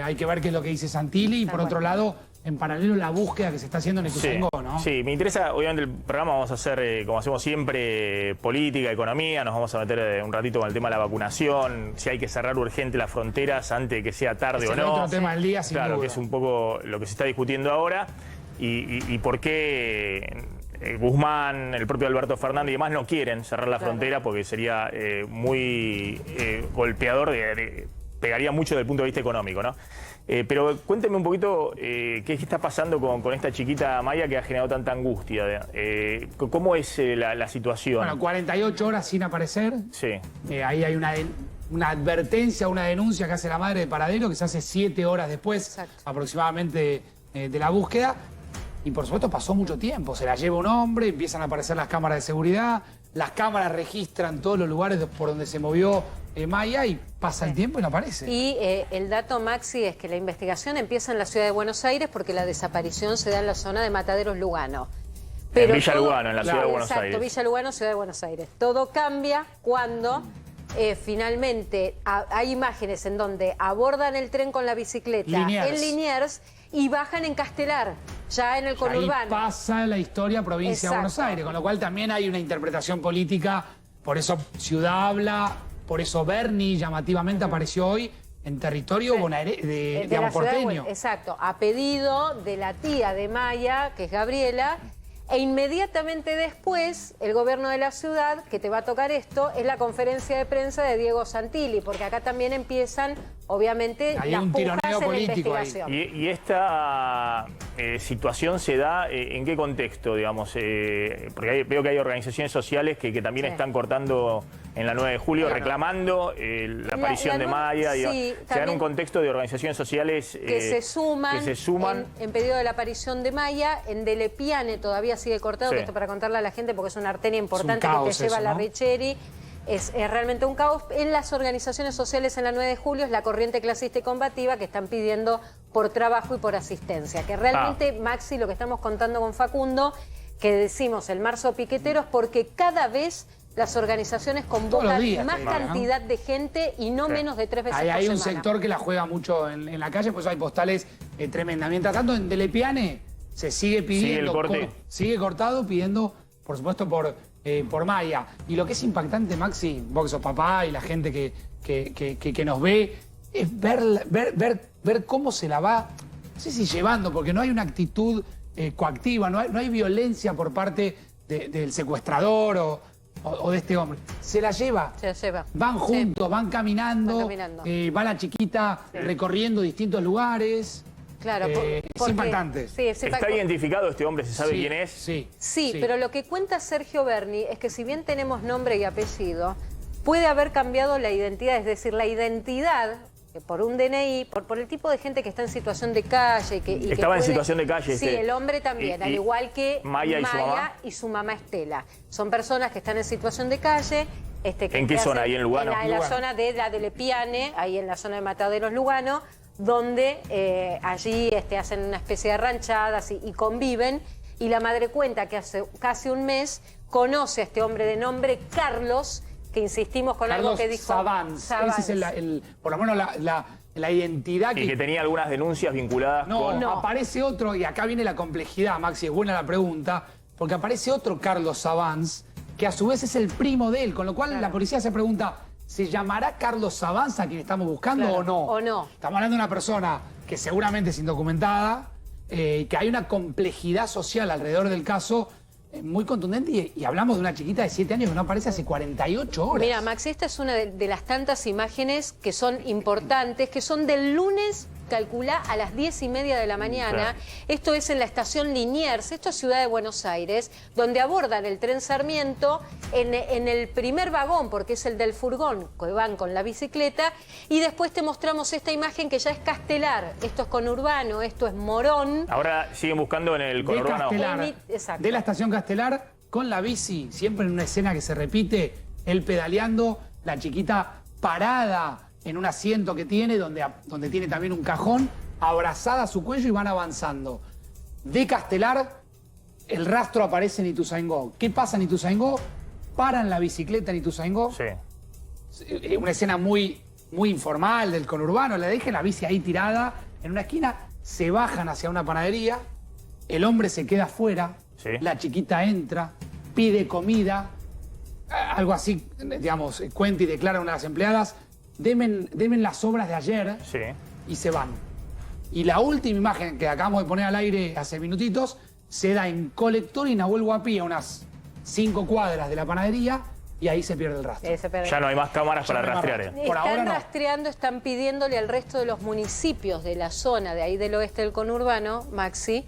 hay que ver qué es lo que dice Santilli. Y por otro lado, en paralelo, la búsqueda que se está haciendo en Ituzaingó, ¿no? Sí, me interesa, obviamente el programa vamos a hacer, como hacemos siempre, política, economía, nos vamos a meter un ratito con el tema de la vacunación, si hay que cerrar urgente las fronteras antes de que sea tarde o no. Es otro tema del día, sin duda. Que es un poco lo que se está discutiendo ahora y por qué Guzmán, el propio Alberto Fernández y demás no quieren cerrar la frontera porque sería muy golpeador, pegaría mucho desde el punto de vista económico, ¿no? Pero cuénteme un poquito qué está pasando con esta chiquita Maya que ha generado tanta angustia. ¿Cómo es la situación? Bueno, 48 horas sin aparecer. Sí. Ahí hay una advertencia, una denuncia que hace la madre de Paradelo, que se hace 7 horas después aproximadamente de la búsqueda. Y por supuesto pasó mucho tiempo. Se la lleva un hombre, empiezan a aparecer las cámaras de seguridad, las cámaras registran todos los lugares por donde se movió Maya y pasa el tiempo y no aparece. Y el dato, Maxi, es que la investigación empieza en la ciudad de Buenos Aires porque la desaparición se da en la zona de Mataderos Lugano. Pero en Villa Lugano, en la ciudad de Buenos Aires. Exacto, Villa Lugano, ciudad de Buenos Aires. Todo cambia cuando finalmente hay imágenes en donde abordan el tren con la bicicleta en Liniers y bajan en Castelar, ya en el conurbano. Ahí pasa la historia provincia de Buenos Aires, con lo cual también hay una interpretación política, por eso Ciudad habla, por eso Bernie llamativamente apareció hoy en territorio digamos, porteño. Exacto, a pedido de la tía de Maya, que es Gabriela, e inmediatamente después el gobierno de la ciudad, que te va a tocar esto, es la conferencia de prensa de Diego Santilli, porque acá también empiezan, obviamente, las pujas en la investigación. ¿Y esta situación se da en qué contexto, digamos? Porque veo que hay organizaciones sociales que también están cortando en la 9 de julio, reclamando la aparición de Maya. Se da en un contexto de organizaciones sociales que se suman en pedido de la aparición de Maya. En Delepiane todavía sigue cortado, que esto para contarle a la gente porque es una arteria importante que te lleva a la Richeri. Es realmente un caos. En las organizaciones sociales en la 9 de julio es la corriente clasista y combativa que están pidiendo por trabajo y por asistencia. Que realmente, Maxi, lo que estamos contando con Facundo, que decimos el marzo piqueteros, porque cada vez las organizaciones convocan más cantidad de gente y no menos de 3 veces por semana. Hay un sector que la juega mucho en la calle, pues hay postales tremendas. Mientras tanto, en Delepiane se sigue pidiendo, sigue cortado, pidiendo, por supuesto, por Maya. Y lo que es impactante, Maxi, vos que sos papá y la gente que nos ve, es ver cómo se la va, no sé si llevando, porque no hay una actitud coactiva, no hay violencia por parte del secuestrador o de este hombre. Se la lleva. Se la lleva. Van juntos, van caminando. Va la chiquita recorriendo distintos lugares. Claro, es impactante. ¿Está identificado este hombre? ¿Se sabe quién es? Sí, pero lo que cuenta Sergio Berni es que si bien tenemos nombre y apellido, puede haber cambiado la identidad. Es decir, la identidad por un DNI, por el tipo de gente que está en situación de calle. Estaba en situación de calle. Sí, el hombre también, al igual que Maya y su mamá Estela. Son personas que están en situación de calle. ¿En qué zona? ¿Ahí en Lugano? En la zona de la Delepiane, ahí en la zona de Mataderos Lugano, donde allí hacen una especie de ranchadas y conviven. Y la madre cuenta que hace casi un mes conoce a este hombre de nombre Carlos, que insistimos con algo que dijo Savans. Ese es por lo menos la identidad y que tenía algunas denuncias vinculadas con... No, aparece otro, y acá viene la complejidad, Maxi, es buena la pregunta, porque aparece otro Carlos Savans, que a su vez es el primo de él, con lo cual la policía se pregunta, ¿se llamará Carlos Savans a quien estamos buscando o no? O no. Estamos hablando de una persona que seguramente es indocumentada, que hay una complejidad social alrededor del caso muy contundente y hablamos de una chiquita de 7 años que no aparece hace 48 horas. Mira, Max, esta es una de las tantas imágenes que son importantes, que son del lunes, calculá, a las 10:30 de la mañana. Esto es en la estación Liniers, esto es Ciudad de Buenos Aires, donde abordan el tren Sarmiento en el primer vagón, porque es el del furgón, que van con la bicicleta, y después te mostramos esta imagen que ya es Castelar. Esto es conurbano, esto es Morón. Ahora siguen buscando en el conurbano. De la estación Castelar, con la bici, siempre en una escena que se repite, él pedaleando, la chiquita parada en un asiento que tiene, donde tiene también un cajón, abrazada a su cuello y van avanzando. De Castelar, el rastro aparece en Ituzaingó. ¿Qué pasa en Ituzaingó? Paran la bicicleta en Ituzaingó. Una escena muy muy informal del conurbano, le dejen la bici ahí tirada en una esquina, se bajan hacia una panadería, el hombre se queda afuera, la chiquita entra, pide comida, algo así, digamos, cuenta y declara a una de las empleadas, deben las obras de ayer y se van. Y la última imagen que acabamos de poner al aire hace minutitos se da en Colector y Nahuel Huapi, a unas 5 cuadras de la panadería, y ahí se pierde el rastro. Ya no hay más cámaras para rastrear. Están rastreando, están pidiéndole al resto de los municipios de la zona de ahí del oeste del conurbano, Maxi,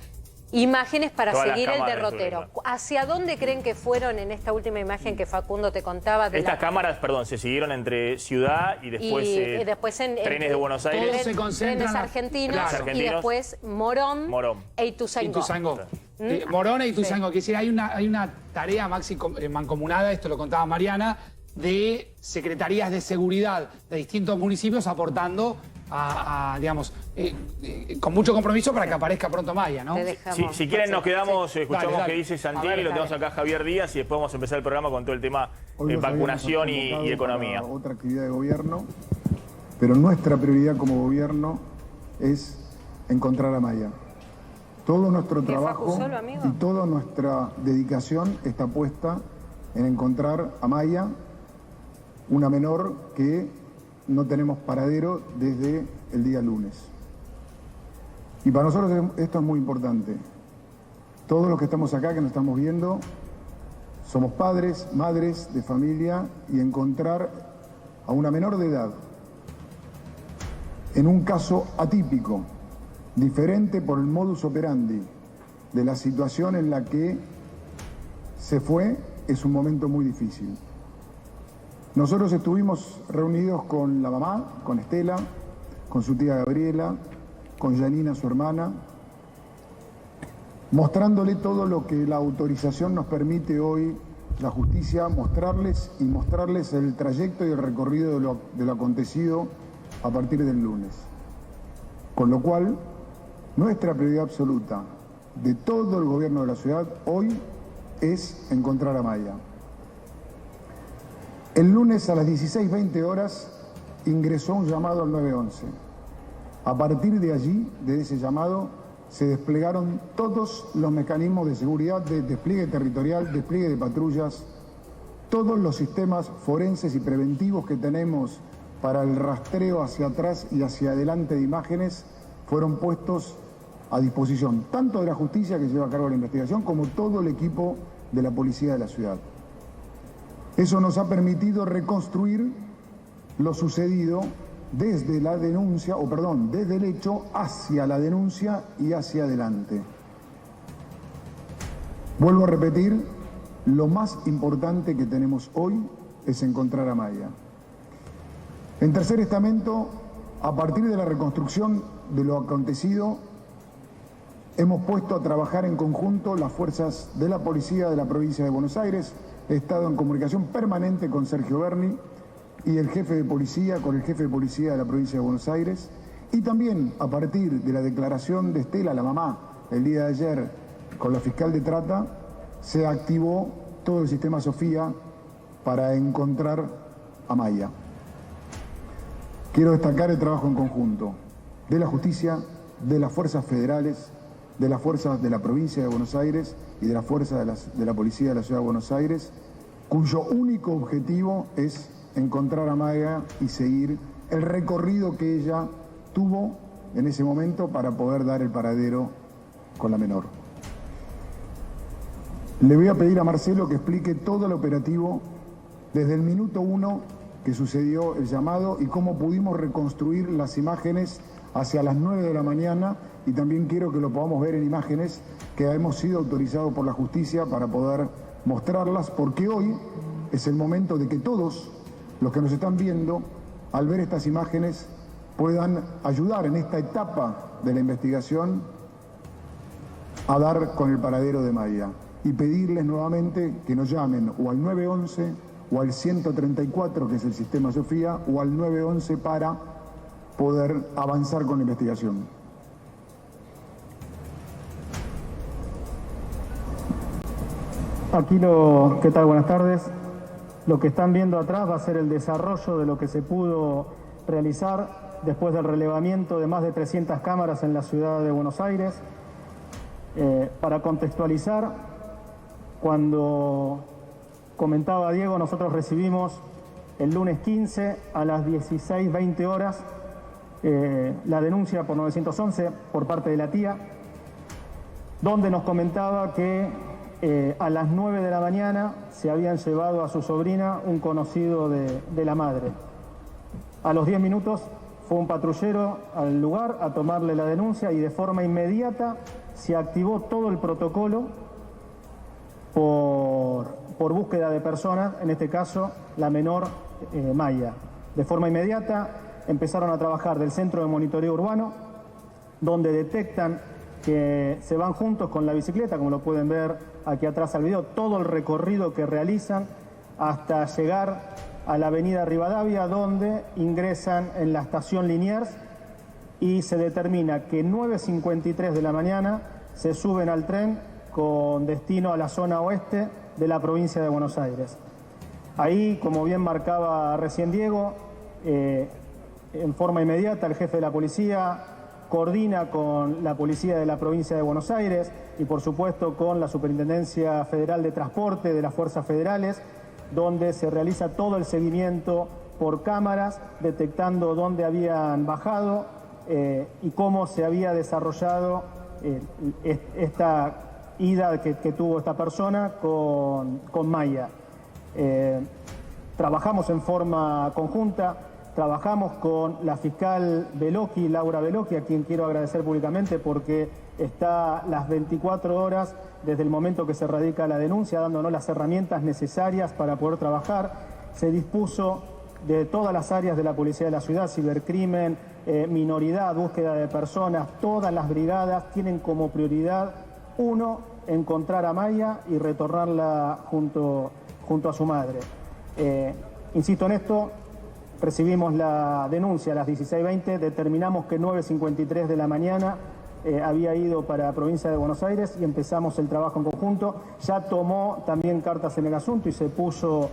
imágenes para seguir el derrotero. ¿Hacia dónde creen que fueron en esta última imagen que Facundo te contaba? Estas cámaras, perdón, se siguieron entre Ciudad y después, trenes de Buenos Aires. Todos se concentran trenes argentinos, y después Morón e Ituzaingó. Morón e Ituzaingó. Que hay una tarea, Maxi, mancomunada, esto lo contaba Mariana, de secretarías de seguridad de distintos municipios aportando digamos, con mucho compromiso para que aparezca pronto Maya, ¿no? Si quieren nos quedamos, escuchamos qué dice Santilli, lo tenemos acá Javier Díaz y después vamos a empezar el programa con todo el tema de vacunación y economía. Otra actividad de gobierno, pero nuestra prioridad como gobierno es encontrar a Maya. Todo nuestro trabajo y toda nuestra dedicación está puesta en encontrar a Maya, una menor que no tenemos paradero desde el día lunes. Y para nosotros esto es muy importante. Todos los que estamos acá, que nos estamos viendo, somos padres, madres de familia, y encontrar a una menor de edad en un caso atípico, diferente por el modus operandi de la situación en la que se fue, es un momento muy difícil. Nosotros estuvimos reunidos con la mamá, con Estela, con su tía Gabriela, con Janina, su hermana, mostrándole todo lo que la autorización nos permite hoy, la justicia, mostrarles el trayecto y el recorrido de lo acontecido a partir del lunes. Con lo cual, nuestra prioridad absoluta de todo el gobierno de la ciudad hoy es encontrar a Maya. El lunes a las 16:20 horas ingresó un llamado al 911. A partir de allí, de ese llamado, se desplegaron todos los mecanismos de seguridad, de despliegue territorial, despliegue de patrullas, todos los sistemas forenses y preventivos que tenemos para el rastreo hacia atrás y hacia adelante de imágenes fueron puestos a disposición, tanto de la justicia que lleva a cargo la investigación, como todo el equipo de la policía de la ciudad. Eso nos ha permitido reconstruir lo sucedido desde la denuncia, desde el hecho hacia la denuncia y hacia adelante. Vuelvo a repetir, lo más importante que tenemos hoy es encontrar a Maya. En tercer estamento, a partir de la reconstrucción de lo acontecido, hemos puesto a trabajar en conjunto las fuerzas de la policía de la provincia de Buenos Aires. He estado en comunicación permanente con Sergio Berni y el jefe de policía, con el jefe de policía de la provincia de Buenos Aires. Y también a partir de la declaración de Estela, la mamá, el día de ayer, con la fiscal de trata, se activó todo el sistema Sofía para encontrar a Maya. Quiero destacar el trabajo en conjunto de la justicia, de las fuerzas federales, de las fuerzas de la provincia de Buenos Aires y de las fuerzas de la policía de la ciudad de Buenos Aires, cuyo único objetivo es encontrar a Maya y seguir el recorrido que ella tuvo en ese momento para poder dar el paradero con la menor. Le voy a pedir a Marcelo que explique todo el operativo desde el minuto 1 que sucedió el llamado y cómo pudimos reconstruir las imágenes hacia las 9 de la mañana, y también quiero que lo podamos ver en imágenes que hemos sido autorizados por la justicia para poder mostrarlas, porque hoy es el momento de que todos los que nos están viendo, al ver estas imágenes, puedan ayudar en esta etapa de la investigación a dar con el paradero de Maya, y pedirles nuevamente que nos llamen o al 911 o al 134, que es el sistema Sofía, o al 911 para poder avanzar con la investigación. ¿Qué tal? Buenas tardes. Lo que están viendo atrás va a ser el desarrollo de lo que se pudo realizar después del relevamiento de más de 300 cámaras en la ciudad de Buenos Aires. Para contextualizar, cuando comentaba Diego, nosotros recibimos el lunes 15 a las 16:20 horas la denuncia por 911 por parte de la tía, donde nos comentaba que a las 9 de la mañana se habían llevado a su sobrina un conocido de la madre. A los 10 minutos fue un patrullero al lugar a tomarle la denuncia y de forma inmediata se activó todo el protocolo por búsqueda de personas, en este caso la menor Maya. De forma inmediata empezaron a trabajar del Centro de Monitoreo Urbano, donde detectan que se van juntos con la bicicleta, como lo pueden ver aquí atrás al video, todo el recorrido que realizan hasta llegar a la avenida Rivadavia, donde ingresan en la estación Liniers y se determina que 9:53 de la mañana se suben al tren con destino a la zona oeste de la provincia de Buenos Aires. Ahí, como bien marcaba recién Diego, en forma inmediata el jefe de la policía coordina con la policía de la provincia de Buenos Aires y por supuesto con la Superintendencia Federal de Transporte de las Fuerzas Federales, donde se realiza todo el seguimiento por cámaras, detectando dónde habían bajado y cómo se había desarrollado esta ida que tuvo esta persona con Maya. Trabajamos en forma conjunta. Trabajamos con la fiscal Belocchi, Laura Belocchi, a quien quiero agradecer públicamente porque está las 24 horas desde el momento que se radica la denuncia, dándonos las herramientas necesarias para poder trabajar. Se dispuso de todas las áreas de la policía de la ciudad, cibercrimen, minoridad, búsqueda de personas, todas las brigadas tienen como prioridad, uno, encontrar a Maya y retornarla junto a su madre. Insisto en esto. Recibimos la denuncia a las 16:20, determinamos que 9:53 de la mañana había ido para la provincia de Buenos Aires y empezamos el trabajo en conjunto. Ya tomó también cartas en el asunto y se puso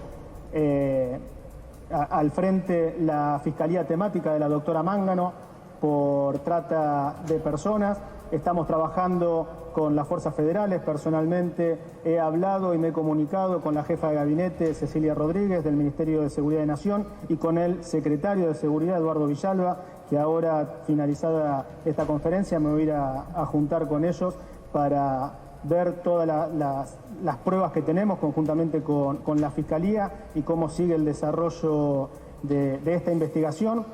al frente la Fiscalía Temática de la doctora Mángano por trata de personas. Estamos trabajando con las fuerzas federales. Personalmente he hablado y me he comunicado con la jefa de gabinete, Cecilia Rodríguez, del Ministerio de Seguridad de Nación, y con el secretario de Seguridad, Eduardo Villalba, que ahora, finalizada esta conferencia, me voy a ir a juntar con ellos para ver todas las pruebas que tenemos conjuntamente con la Fiscalía y cómo sigue el desarrollo de esta investigación.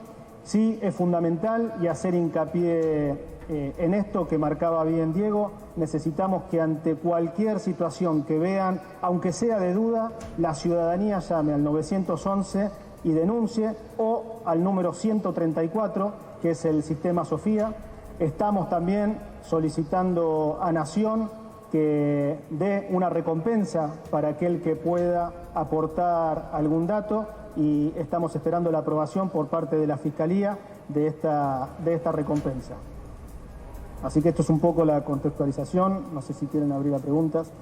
Sí, es fundamental y hacer hincapié en esto que marcaba bien Diego. Necesitamos que ante cualquier situación que vean, aunque sea de duda, la ciudadanía llame al 911 y denuncie, o al número 134, que es el sistema Sofía. Estamos también solicitando a Nación que dé una recompensa para aquel que pueda aportar algún dato y estamos esperando la aprobación por parte de la Fiscalía de esta recompensa. Así que esto es un poco la contextualización. No sé si quieren abrir a preguntas.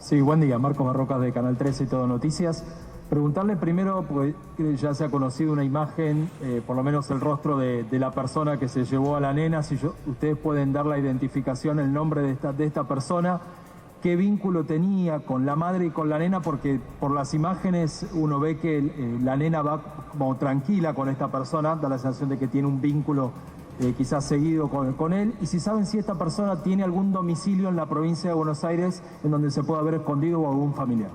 Sí, buen día. Marco Marrocas de Canal 13 y Todo Noticias. Preguntarle primero, porque ya se ha conocido una imagen, por lo menos el rostro de la persona que se llevó a la nena. Si ustedes pueden dar la identificación, el nombre de esta persona, qué vínculo tenía con la madre y con la nena, porque por las imágenes uno ve que la nena va como tranquila con esta persona, da la sensación de que tiene un vínculo quizás seguido con él, y si saben si esta persona tiene algún domicilio en la provincia de Buenos Aires en donde se pueda haber escondido o algún familiar.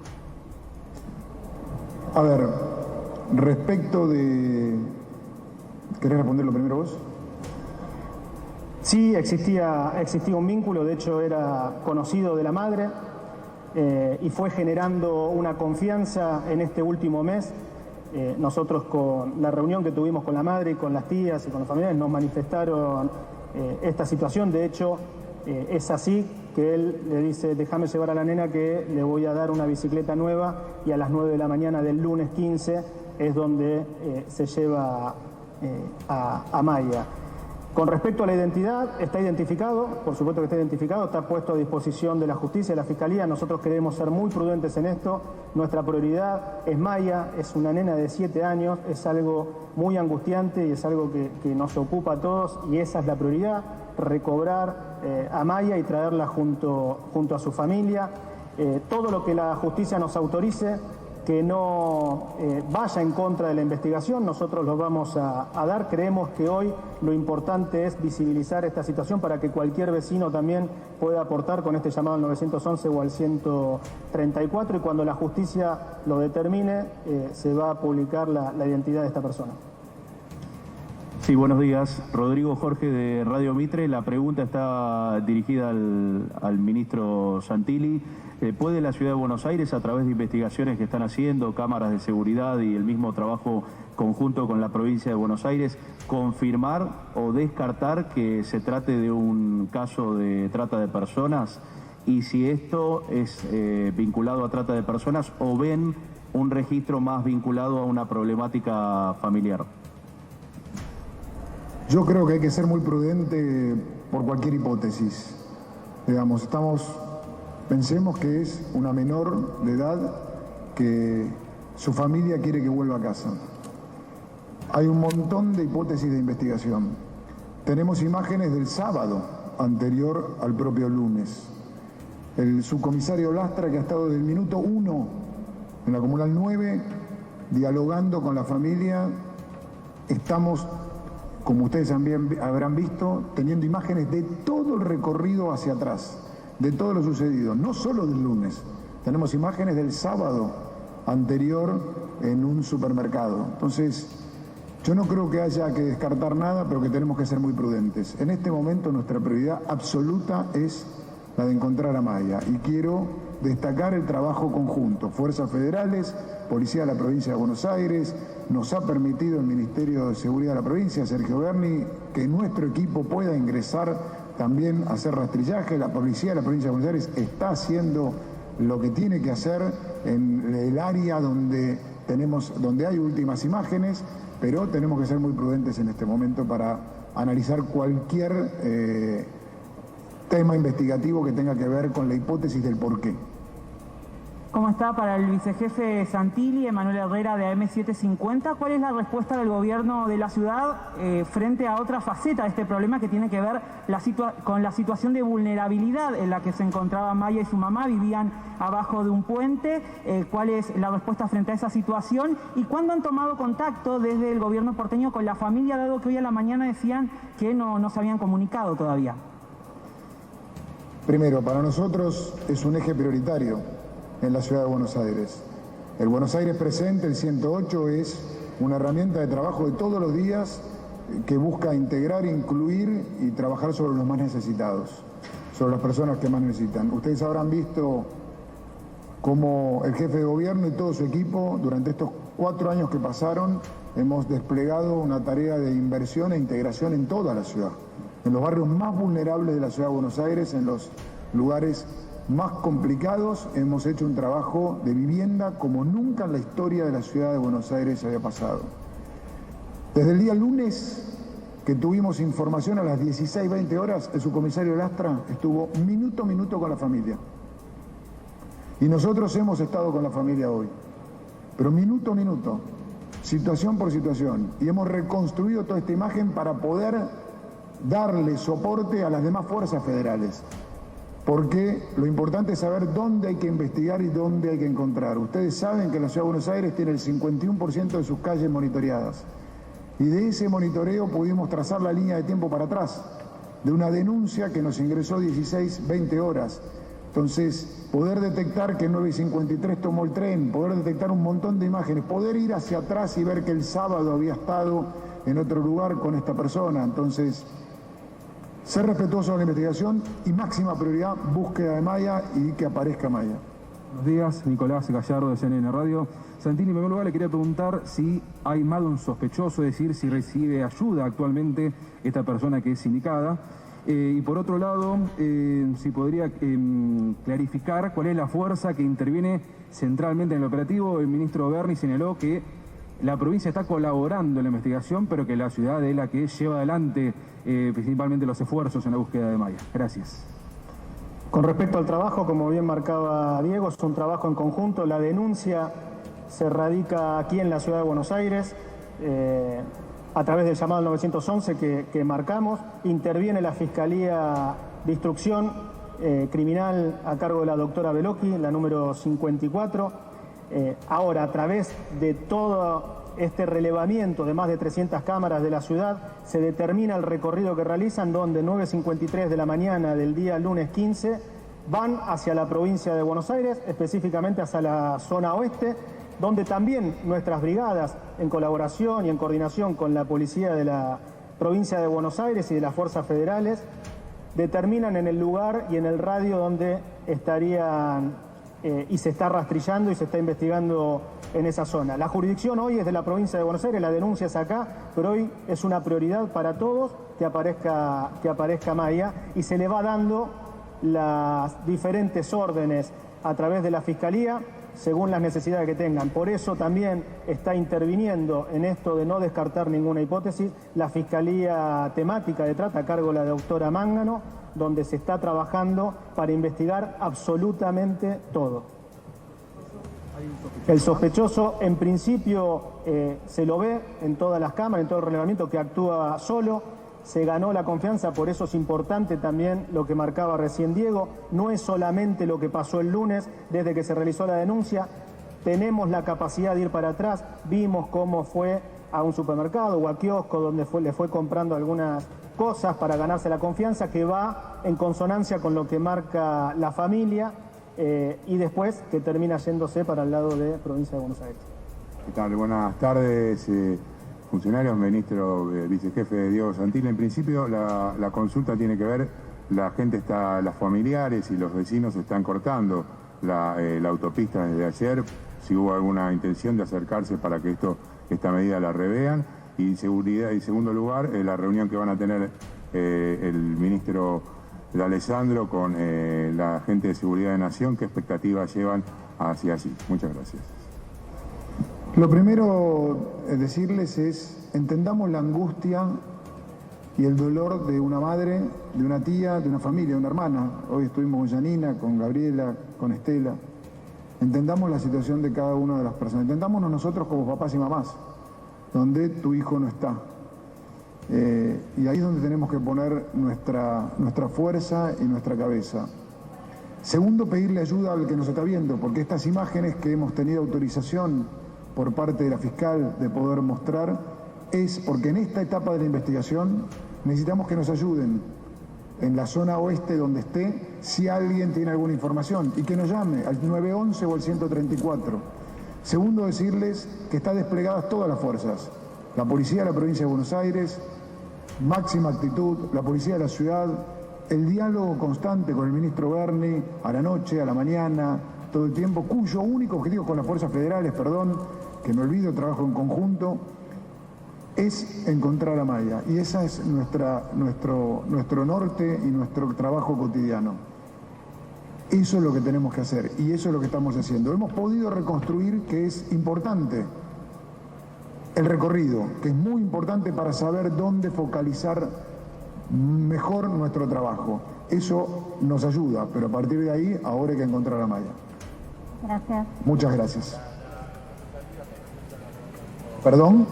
A ver, respecto de... ¿Querés responderlo primero vos? Sí, existía un vínculo, de hecho era conocido de la madre y fue generando una confianza en este último mes. Nosotros, con la reunión que tuvimos con la madre y con las tías y con los familiares, nos manifestaron esta situación. De hecho, es así que él le dice: déjame llevar a la nena que le voy a dar una bicicleta nueva, y a las 9 de la mañana del lunes 15 es donde se lleva a Maya. Con respecto a la identidad, está identificado, por supuesto que está identificado, está puesto a disposición de la justicia y la fiscalía. Nosotros queremos ser muy prudentes en esto. Nuestra prioridad es Maya, es una nena de 7 años, es algo muy angustiante y es algo que nos ocupa a todos y esa es la prioridad, recobrar a Maya y traerla junto a su familia. Todo lo que la justicia nos autorice, que no vaya en contra de la investigación, nosotros lo vamos a dar. Creemos que hoy lo importante es visibilizar esta situación para que cualquier vecino también pueda aportar con este llamado al 911 o al 134 y cuando la justicia lo determine se va a publicar la identidad de esta persona. Sí, buenos días. Rodrigo Jorge de Radio Mitre. La pregunta está dirigida al ministro Santilli. ¿Puede la Ciudad de Buenos Aires, a través de investigaciones que están haciendo, cámaras de seguridad y el mismo trabajo conjunto con la provincia de Buenos Aires, confirmar o descartar que se trate de un caso de trata de personas? Y si esto es vinculado a trata de personas o ven un registro más vinculado a una problemática familiar. Yo creo que hay que ser muy prudente por cualquier hipótesis. Digamos, pensemos que es una menor de edad que su familia quiere que vuelva a casa. Hay un montón de hipótesis de investigación. Tenemos imágenes del sábado anterior al propio lunes. El subcomisario Lastra, que ha estado desde el minuto 1 en la Comunal 9, dialogando con la familia. Estamos, como ustedes también habrán visto, teniendo imágenes de todo el recorrido hacia atrás, de todo lo sucedido, no solo del lunes. Tenemos imágenes del sábado anterior en un supermercado. Entonces, yo no creo que haya que descartar nada, pero que tenemos que ser muy prudentes. En este momento nuestra prioridad absoluta es la de encontrar a Maya. Y quiero destacar el trabajo conjunto. Fuerzas federales, Policía de la Provincia de Buenos Aires, nos ha permitido el Ministerio de Seguridad de la Provincia, Sergio Berni, que nuestro equipo pueda ingresar también a hacer rastrillaje. La Policía de la Provincia de Buenos Aires está haciendo lo que tiene que hacer en el área donde hay últimas imágenes, pero tenemos que ser muy prudentes en este momento para analizar cualquier tema investigativo que tenga que ver con la hipótesis del porqué. ¿Cómo está? Para el vicejefe Santilli, Emanuel Herrera de AM750, ¿cuál es la respuesta del gobierno de la ciudad frente a otra faceta de este problema que tiene que ver con la situación de vulnerabilidad en la que se encontraba Maya y su mamá? Vivían abajo de un puente. ¿Cuál es la respuesta frente a esa situación? ¿Y cuándo han tomado contacto desde el gobierno porteño con la familia, dado que hoy a la mañana decían que no se habían comunicado todavía? Primero, para nosotros es un eje prioritario en la Ciudad de Buenos Aires. El Buenos Aires Presente, el 108, es una herramienta de trabajo de todos los días que busca integrar, incluir y trabajar sobre los más necesitados, sobre las personas que más necesitan. Ustedes habrán visto cómo el jefe de gobierno y todo su equipo, durante estos 4 años que pasaron, hemos desplegado una tarea de inversión e integración en toda la ciudad, en los barrios más vulnerables de la Ciudad de Buenos Aires, en los lugares más complicados. Hemos hecho un trabajo de vivienda como nunca en la historia de la Ciudad de Buenos Aires había pasado. Desde el día lunes que tuvimos información a las 16:20 horas, el subcomisario Lastra estuvo minuto a minuto con la familia. Y nosotros hemos estado con la familia hoy, pero minuto a minuto, situación por situación. Y hemos reconstruido toda esta imagen para poder darle soporte a las demás fuerzas federales. Porque lo importante es saber dónde hay que investigar y dónde hay que encontrar. Ustedes saben que la Ciudad de Buenos Aires tiene el 51% de sus calles monitoreadas. Y de ese monitoreo pudimos trazar la línea de tiempo para atrás, de una denuncia que nos ingresó 16:20 horas. Entonces, poder detectar que 9:53 tomó el tren, poder detectar un montón de imágenes, poder ir hacia atrás y ver que el sábado había estado en otro lugar con esta persona. Entonces, ser respetuoso de la investigación y máxima prioridad, búsqueda de Maya y que aparezca Maya. Buenos días, Nicolás Gallardo de CNN Radio. Santilli, en primer lugar le quería preguntar si hay más de un sospechoso, es decir, si recibe ayuda actualmente esta persona que es indicada. Y por otro lado, si podría clarificar cuál es la fuerza que interviene centralmente en el operativo. El ministro Berni señaló que la provincia está colaborando en la investigación, pero que la ciudad es la que lleva adelante principalmente los esfuerzos en la búsqueda de Maya. Gracias. Con respecto al trabajo, como bien marcaba Diego, es un trabajo en conjunto. La denuncia se radica aquí en la ciudad de Buenos Aires, a través del llamado 911 que marcamos. Interviene la Fiscalía de Instrucción Criminal a cargo de la doctora Belocchi, la número 54. Ahora, a través de todo este relevamiento de más de 300 cámaras de la ciudad, se determina el recorrido que realizan, donde 9:53 de la mañana del día lunes 15 van hacia la provincia de Buenos Aires, específicamente hacia la zona oeste, donde también nuestras brigadas, en colaboración y en coordinación con la policía de la provincia de Buenos Aires y de las fuerzas federales, determinan en el lugar y en el radio donde estarían y se está rastrillando y se está investigando en esa zona. La jurisdicción hoy es de la provincia de Buenos Aires, la denuncia es acá, pero hoy es una prioridad para todos que aparezca Maya, y se le va dando las diferentes órdenes a través de la Fiscalía según las necesidades que tengan. Por eso también está interviniendo en esto de no descartar ninguna hipótesis la Fiscalía Temática de Trata a cargo de la doctora Mángano, donde se está trabajando para investigar absolutamente todo. El sospechoso, en principio, se lo ve en todas las cámaras, en todo el relevamiento, que actúa solo. Se ganó la confianza, por eso es importante también lo que marcaba recién Diego. No es solamente lo que pasó el lunes, desde que se realizó la denuncia. Tenemos la capacidad de ir para atrás. Vimos cómo fue a un supermercado o a kiosco donde le fue comprando algunas cosas para ganarse la confianza, que va en consonancia con lo que marca la familia, y después que termina yéndose para el lado de Provincia de Buenos Aires. ¿Qué tal? Buenas tardes, funcionarios, ministro, vicejefe Diego Santilli. En principio la consulta tiene que ver, las familiares y los vecinos están cortando la autopista desde ayer, si hubo alguna intención de acercarse para que esta medida la revean. Y seguridad, y segundo lugar, la reunión que van a tener el ministro D'Alessandro con la gente de Seguridad de Nación, ¿qué expectativas llevan hacia allí? Muchas gracias. Lo primero decirles es, entendamos la angustia y el dolor de una madre, de una tía, de una familia, de una hermana. Hoy estuvimos con Janina, con Gabriela, con Estela. Entendamos la situación de cada una de las personas. Entendámonos nosotros como papás y mamás, donde tu hijo no está. Y ahí es donde tenemos que poner nuestra fuerza y nuestra cabeza. Segundo, pedirle ayuda al que nos está viendo, porque estas imágenes que hemos tenido autorización por parte de la fiscal de poder mostrar, es porque en esta etapa de la investigación necesitamos que nos ayuden en la zona oeste donde esté, si alguien tiene alguna información, y que nos llame al 911 o al 134. Segundo, decirles que están desplegadas todas las fuerzas. La policía de la provincia de Buenos Aires, máxima actitud, la policía de la ciudad, el diálogo constante con el ministro Berni, a la noche, a la mañana, todo el tiempo, cuyo único objetivo con las fuerzas federales, que me olvido, trabajo en conjunto, es encontrar a Maya. Y ese es nuestro norte y nuestro trabajo cotidiano. Eso es lo que tenemos que hacer y eso es lo que estamos haciendo. Hemos podido reconstruir, que es importante, el recorrido, que es muy importante para saber dónde focalizar mejor nuestro trabajo. Eso nos ayuda, pero a partir de ahí, ahora hay que encontrar a Maya. Gracias. Muchas gracias. ¿Perdón?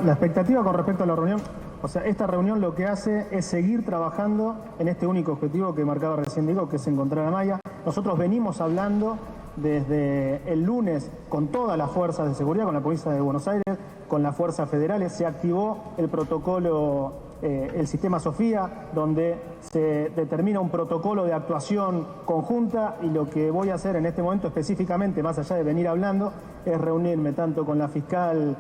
La expectativa con respecto a la reunión, o sea, esta reunión lo que hace es seguir trabajando en este único objetivo que marcaba recién Diego, que es encontrar a Maya. Nosotros venimos hablando desde el lunes con todas las fuerzas de seguridad, con la provincia de Buenos Aires, con las fuerzas federales. Se activó el protocolo, el sistema Sofía, donde se determina un protocolo de actuación conjunta, y lo que voy a hacer en este momento específicamente, más allá de venir hablando, es reunirme tanto con la fiscal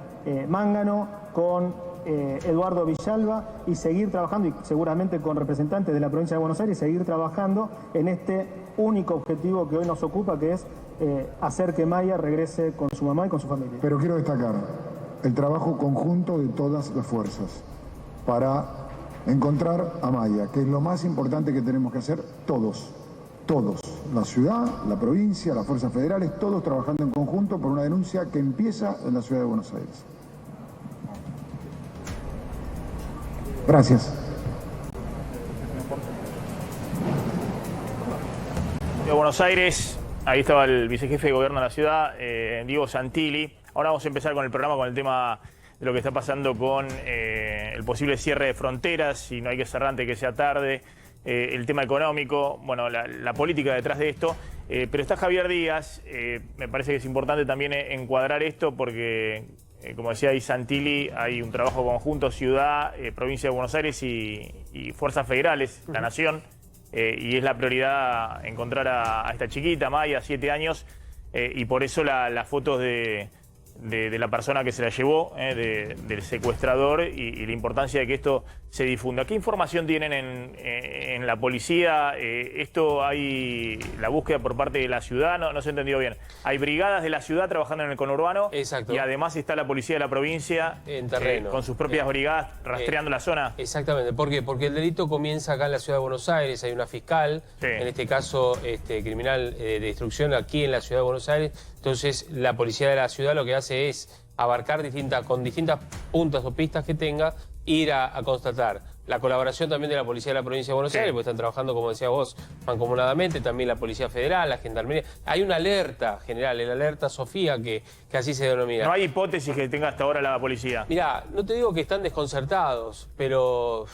Mángano, con Eduardo Villalba, y seguir trabajando, y seguramente con representantes de la provincia de Buenos Aires, seguir trabajando en este único objetivo que hoy nos ocupa, que es hacer que Maya regrese con su mamá y con su familia. Pero quiero destacar el trabajo conjunto de todas las fuerzas para encontrar a Maya, que es lo más importante que tenemos que hacer todos. todos, la ciudad, la provincia, las fuerzas federales, todos trabajando en conjunto por una denuncia que empieza en la ciudad de Buenos Aires. Gracias. De Buenos Aires, ahí estaba el vicejefe de gobierno de la ciudad, Diego Santilli. Ahora vamos a empezar con el programa, con el tema de lo que está pasando con el posible cierre de fronteras, si no hay que cerrar antes que sea tarde, el tema económico, bueno, la política detrás de esto. Pero está Javier Díaz, me parece que es importante también encuadrar esto porque, como decía ahí Santilli, hay un trabajo conjunto, ciudad, provincia de Buenos Aires y fuerzas federales, la nación. Y es la prioridad encontrar a esta chiquita, Maya, 7 años, y por eso las fotos de la persona que se la llevó, del secuestrador, y la importancia de que esto se difunda. ¿Qué información tienen en la policía? Esto hay la búsqueda por parte de la ciudad, no se entendió bien. Hay brigadas de la ciudad trabajando en el conurbano. Exacto. Y además está la policía de la provincia en terreno, con sus propias brigadas rastreando la zona. Exactamente. ¿Por qué? Porque el delito comienza acá en la ciudad de Buenos Aires. Hay una fiscal, en este caso criminal de destrucción aquí en la ciudad de Buenos Aires. Entonces la policía de la ciudad lo que hace es abarcar con distintas puntas o pistas que tenga, ir a constatar. La colaboración también de la Policía de la Provincia de Buenos Aires, porque están trabajando, como decía vos, mancomunadamente, también la Policía Federal, la Gendarmería. Hay una alerta general, la alerta Sofía, que así se denomina. ¿No hay hipótesis que tenga hasta ahora la policía? Mirá, no te digo que están desconcertados, pero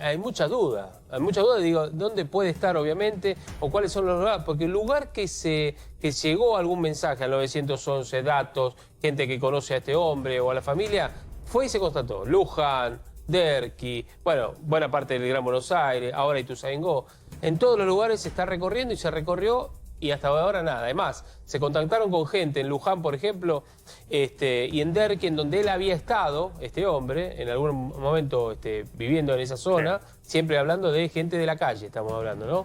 hay muchas dudas. Hay muchas dudas, digo, ¿dónde puede estar, obviamente? O cuáles son los lugares. Porque el lugar que llegó algún mensaje al 911, datos, gente que conoce a este hombre o a la familia, fue y se constató. Luján, Derqui, bueno, buena parte del Gran Buenos Aires, ahora Ituzaingó. En todos los lugares se está recorriendo y se recorrió y hasta ahora nada. Además, se contactaron con gente en Luján, por ejemplo, y en Derqui, en donde él había estado, este hombre, en algún momento viviendo en esa zona, siempre hablando de gente de la calle, estamos hablando, ¿no?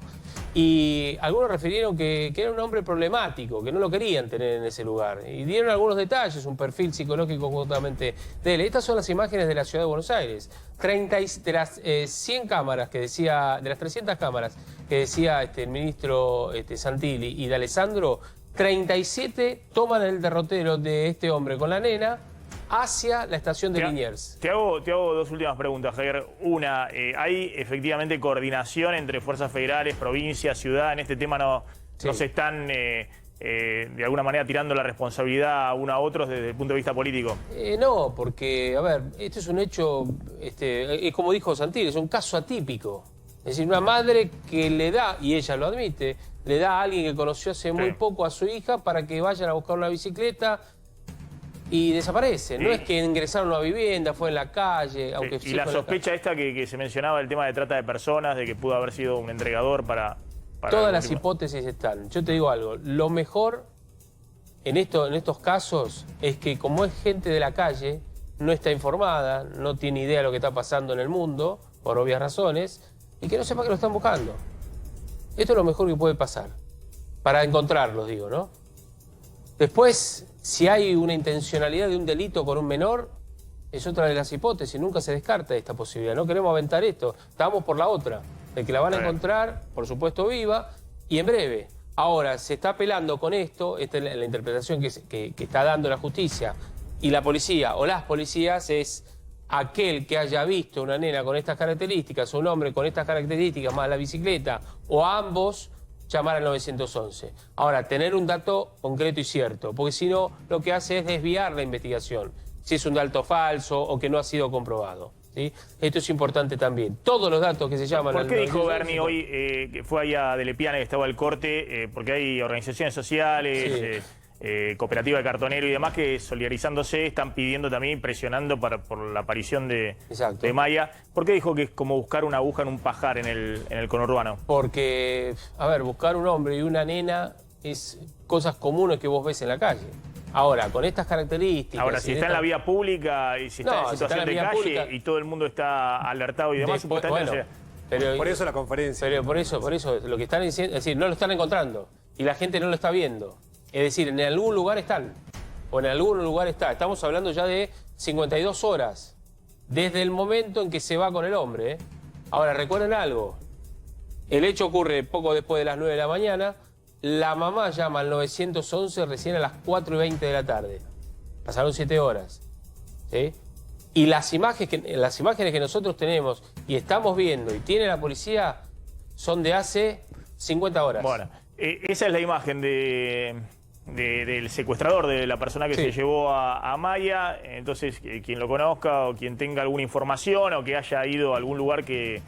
Y algunos refirieron que era un hombre problemático, que no lo querían tener en ese lugar. Y dieron algunos detalles, un perfil psicológico justamente de él. Estas son las imágenes de la ciudad de Buenos Aires. De las 100 cámaras que decía, de las 300 cámaras que decía el ministro Santilli y de Alessandro, 37 toman el derrotero de este hombre con la nena hacia la estación de Liniers. Te hago dos últimas preguntas, Javier. Una, ¿hay efectivamente coordinación entre fuerzas federales, provincia, ciudad? En este tema no se están de alguna manera tirando la responsabilidad a uno a otros desde el punto de vista político. No, porque, a ver, esto es un hecho, es como dijo Santilli, es un caso atípico. Es decir, una madre que le da, y ella lo admite, le da a alguien que conoció hace muy poco a su hija para que vayan a buscar una bicicleta y desaparece. No es que ingresaron a una vivienda, fue en la calle. Aunque y la sospecha esta que se mencionaba, el tema de trata de personas, de que pudo haber sido un entregador para todas las hipótesis están. Yo te digo algo, lo mejor en estos casos es que como es gente de la calle, no está informada, no tiene idea de lo que está pasando en el mundo, por obvias razones, y que no sepa que lo están buscando. Esto es lo mejor que puede pasar, para encontrarlos, digo, ¿no? Después, si hay una intencionalidad de un delito con un menor, es otra de las hipótesis, nunca se descarta esta posibilidad. No queremos aventar esto, estamos por la otra, de que la van a encontrar, por supuesto viva, y en breve. Ahora, se está apelando con esto, esta es la interpretación que está dando la justicia, y la policía o las policías es aquel que haya visto una nena con estas características, o un hombre con estas características más la bicicleta, o a ambos, llamar al 911. Ahora, tener un dato concreto y cierto, porque si no, lo que hace es desviar la investigación, si es un dato falso o que no ha sido comprobado. ¿Sí? Esto es importante también. Todos los datos que se llaman... ¿Por qué dijo Bernie hoy que fue allá de Lepiane, que estaba al corte? Porque hay organizaciones sociales, cooperativa de cartonero y demás que, solidarizándose, están pidiendo también, presionando por la aparición de Maya. ¿Por qué dijo que es como buscar una aguja en un pajar en el conurbano? Porque, a ver, buscar un hombre y una nena es cosas comunes que vos ves en la calle. Ahora, con estas características... Ahora, si está en la vía pública y si está en situación de calle pública, y todo el mundo está alertado y demás, supuestamente... Pero, por eso la conferencia. Pero por eso lo que están diciendo, es decir, no lo están encontrando y la gente no lo está viendo. Es decir, en algún lugar están, o en algún lugar está. Estamos hablando ya de 52 horas, desde el momento en que se va con el hombre. Ahora, recuerden algo, El hecho ocurre poco después de las 9 de la mañana. La mamá llama al 911 recién a las 4:20 de la tarde. Pasaron 7 horas. ¿Sí? Y las imágenes que nosotros tenemos y estamos viendo y tiene la policía son de hace 50 horas. Bueno, esa es la imagen del secuestrador, de la persona que se llevó a Maya. Entonces, quien lo conozca o quien tenga alguna información o que haya ido a algún lugar que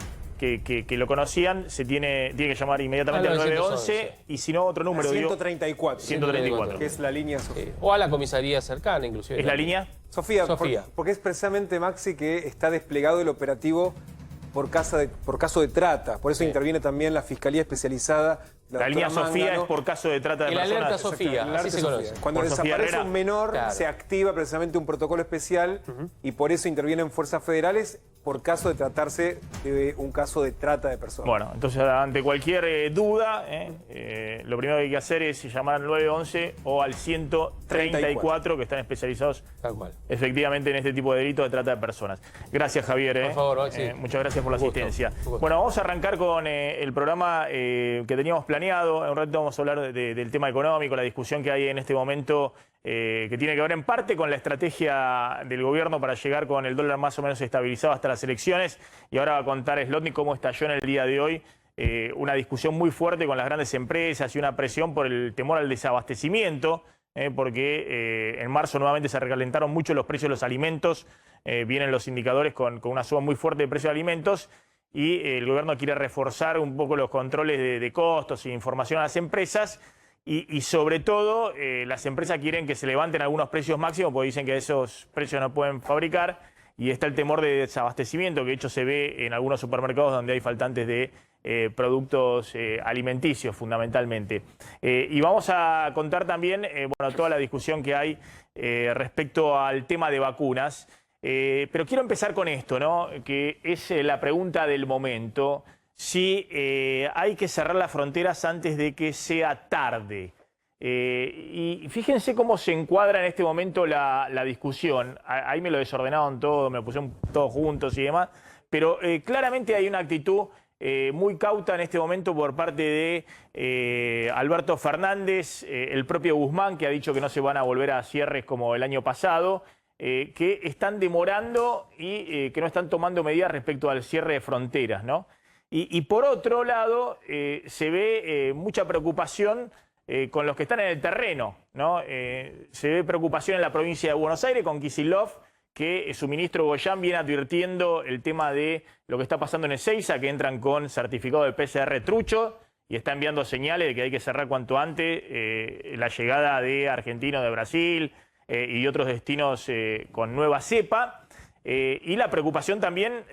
lo conocían, tiene que llamar inmediatamente al 911 y si no, otro número. 134. 134. Que es la línea Sofía. O a la comisaría cercana, inclusive. ¿Es la línea? Sofía. Porque es precisamente, Maxi, que está desplegado el operativo por caso de trata. Por eso interviene también la Fiscalía Especializada. La línea Sofía es por caso de trata de personas. El alerta Sofía, así se conoce. Cuando desaparece un menor, se activa precisamente un protocolo especial y por eso intervienen fuerzas federales por caso de tratarse de un caso de trata de personas. Bueno, entonces ante cualquier duda, lo primero que hay que hacer es llamar al 911 o al 134 que están especializados efectivamente en este tipo de delitos de trata de personas. Gracias, Javier. Por favor, Maxi. Muchas gracias por la asistencia. Bueno, vamos a arrancar con el programa que teníamos planeado. En un rato vamos a hablar del tema económico, la discusión que hay en este momento que tiene que ver en parte con la estrategia del gobierno para llegar con el dólar más o menos estabilizado hasta las elecciones. Y ahora va a contar Slotnick cómo estalló en el día de hoy una discusión muy fuerte con las grandes empresas y una presión por el temor al desabastecimiento, porque en marzo nuevamente se recalentaron mucho los precios de los alimentos. Vienen los indicadores con una suba muy fuerte de precios de alimentos. Y el gobierno quiere reforzar un poco los controles de costos e información a las empresas y sobre todo las empresas quieren que se levanten algunos precios máximos porque dicen que esos precios no pueden fabricar y está el temor de desabastecimiento que de hecho se ve en algunos supermercados donde hay faltantes de productos alimenticios fundamentalmente. Y vamos a contar también toda la discusión que hay respecto al tema de vacunas. Pero quiero empezar con esto, ¿no? Que es la pregunta del momento. Si hay que cerrar las fronteras antes de que sea tarde. Y fíjense cómo se encuadra en este momento la discusión. Ahí me lo desordenaron todo, me pusieron todos juntos y demás. Pero claramente hay una actitud muy cauta en este momento por parte de Alberto Fernández, el propio Guzmán, que ha dicho que no se van a volver a cierres como el año pasado. Que están demorando y que no están tomando medidas respecto al cierre de fronteras, ¿no? Y por otro lado, se ve mucha preocupación con los que están en el terreno, ¿no? Se ve preocupación en la provincia de Buenos Aires con Kicillof, que su ministro Goyán viene advirtiendo el tema de lo que está pasando en Ezeiza, que entran con certificado de PCR trucho y está enviando señales de que hay que cerrar cuanto antes la llegada de argentinos de Brasil, y otros destinos con nueva cepa, y la preocupación también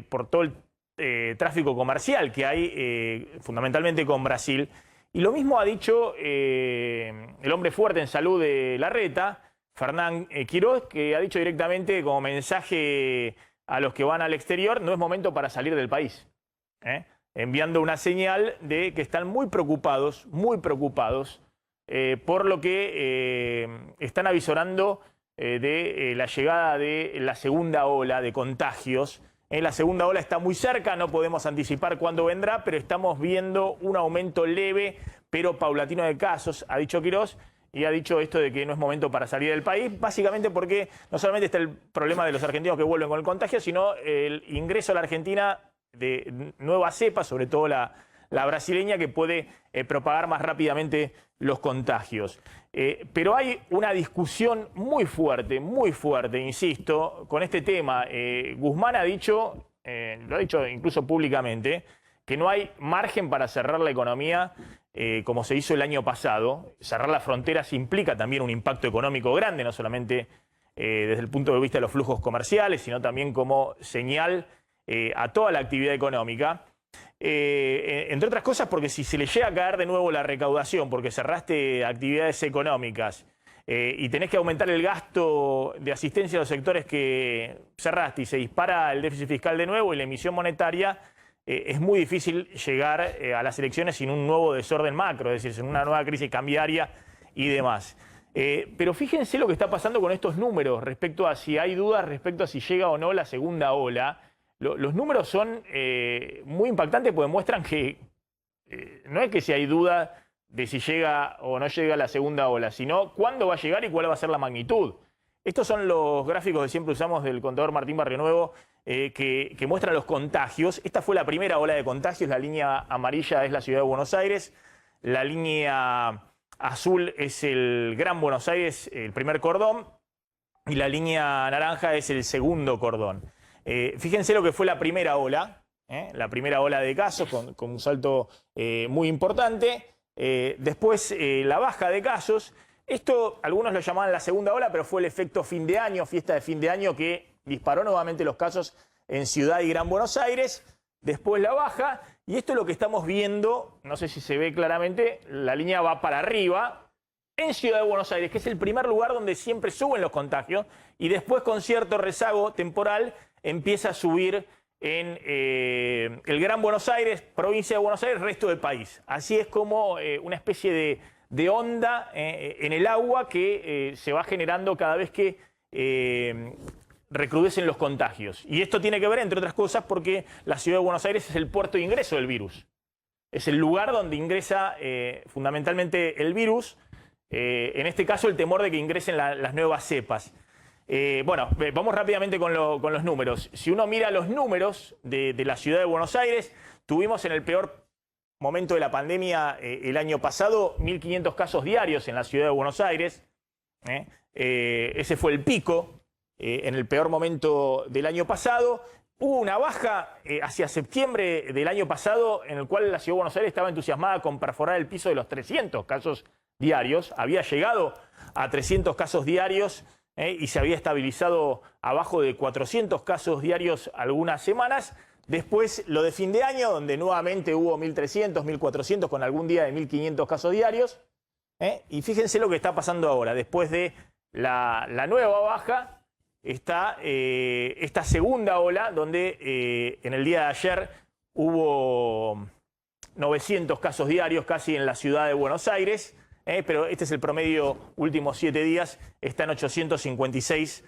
por todo el tráfico comercial que hay fundamentalmente con Brasil. Y lo mismo ha dicho el hombre fuerte en salud de Larreta, Fernán Quiroz, que ha dicho directamente como mensaje a los que van al exterior, no es momento para salir del país, enviando una señal de que están muy preocupados, por lo que están avisorando de la llegada de la segunda ola de contagios. La segunda ola está muy cerca, no podemos anticipar cuándo vendrá, pero estamos viendo un aumento leve, pero paulatino de casos, ha dicho Quiroz, y ha dicho esto de que no es momento para salir del país, básicamente porque no solamente está el problema de los argentinos que vuelven con el contagio, sino el ingreso a la Argentina de nueva cepa, sobre todo la brasileña, que puede propagar más rápidamente los contagios. Pero hay una discusión muy fuerte, insisto, con este tema. Guzmán ha dicho, lo ha dicho incluso públicamente, que no hay margen para cerrar la economía como se hizo el año pasado. Cerrar las fronteras implica también un impacto económico grande, no solamente desde el punto de vista de los flujos comerciales, sino también como señal a toda la actividad económica. Entre otras cosas porque si se le llega a caer de nuevo la recaudación porque cerraste actividades económicas y tenés que aumentar el gasto de asistencia a los sectores que cerraste y se dispara el déficit fiscal de nuevo y la emisión monetaria, es muy difícil llegar a las elecciones sin un nuevo desorden macro, es decir, sin una nueva crisis cambiaria y demás. Pero fíjense lo que está pasando con estos números respecto a si hay dudas respecto a si llega o no la segunda ola. Los números son muy impactantes porque muestran que no es que si hay duda de si llega o no llega la segunda ola, sino cuándo va a llegar y cuál va a ser la magnitud. Estos son los gráficos que siempre usamos del contador Martín Barrionuevo, que muestran los contagios. Esta fue la primera ola de contagios. La línea amarilla es la ciudad de Buenos Aires. La línea azul es el Gran Buenos Aires, el primer cordón. Y la línea naranja es el segundo cordón. Fíjense lo que fue la primera ola de casos, con un salto muy importante. Después la baja de casos. Esto algunos lo llamaban la segunda ola, pero fue el efecto fin de año, fiesta de fin de año, que disparó nuevamente los casos en Ciudad y Gran Buenos Aires. Después la baja, y esto es lo que estamos viendo, no sé si se ve claramente, la línea va para arriba en Ciudad de Buenos Aires, que es el primer lugar donde siempre suben los contagios, y después con cierto rezago temporal empieza a subir en el Gran Buenos Aires, provincia de Buenos Aires, resto del país. Así es como una especie de onda en el agua que se va generando cada vez que recrudecen los contagios. Y esto tiene que ver, entre otras cosas, porque la ciudad de Buenos Aires es el puerto de ingreso del virus. Es el lugar donde ingresa fundamentalmente el virus, en este caso el temor de que ingresen las nuevas cepas. Bueno, vamos rápidamente con los números. Si uno mira los números de la ciudad de Buenos Aires, tuvimos en el peor momento de la pandemia el año pasado 1.500 casos diarios en la ciudad de Buenos Aires. Ese fue el pico en el peor momento del año pasado. Hubo una baja hacia septiembre del año pasado en el cual la ciudad de Buenos Aires estaba entusiasmada con perforar el piso de los 300 casos diarios. Había llegado a 300 casos diarios y se había estabilizado abajo de 400 casos diarios algunas semanas. Después lo de fin de año, donde nuevamente hubo 1.300, 1.400, con algún día de 1.500 casos diarios. Y fíjense lo que está pasando ahora. Después de la nueva baja, está esta segunda ola, donde en el día de ayer hubo 900 casos diarios casi en la ciudad de Buenos Aires. Pero este es el promedio últimos 7 días, está en 856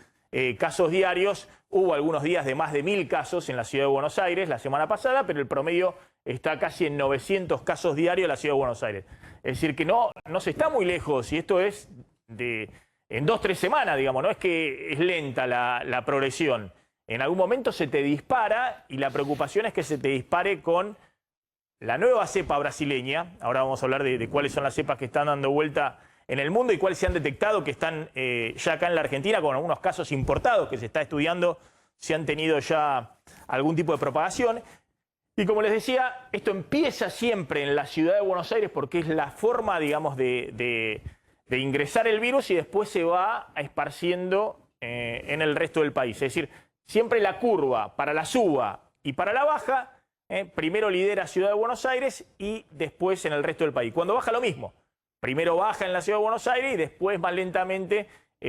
casos diarios. Hubo algunos días de más de 1.000 casos en la ciudad de Buenos Aires la semana pasada, pero el promedio está casi en 900 casos diarios en la ciudad de Buenos Aires. Es decir, que no se está muy lejos, y esto es en 2 o 3 semanas, digamos, no es que es lenta la progresión. En algún momento se te dispara, y la preocupación es que se te dispare con la nueva cepa brasileña. Ahora vamos a hablar de cuáles son las cepas que están dando vuelta en el mundo y cuáles se han detectado que están ya acá en la Argentina, con algunos casos importados que se está estudiando si han tenido ya algún tipo de propagación. Y como les decía, esto empieza siempre en la ciudad de Buenos Aires porque es la forma, digamos, de ingresar el virus, y después se va esparciendo en el resto del país. Es decir, siempre la curva para la suba y para la baja, primero lidera Ciudad de Buenos Aires y después en el resto del país. Cuando baja, lo mismo. Primero baja en la Ciudad de Buenos Aires y después más lentamente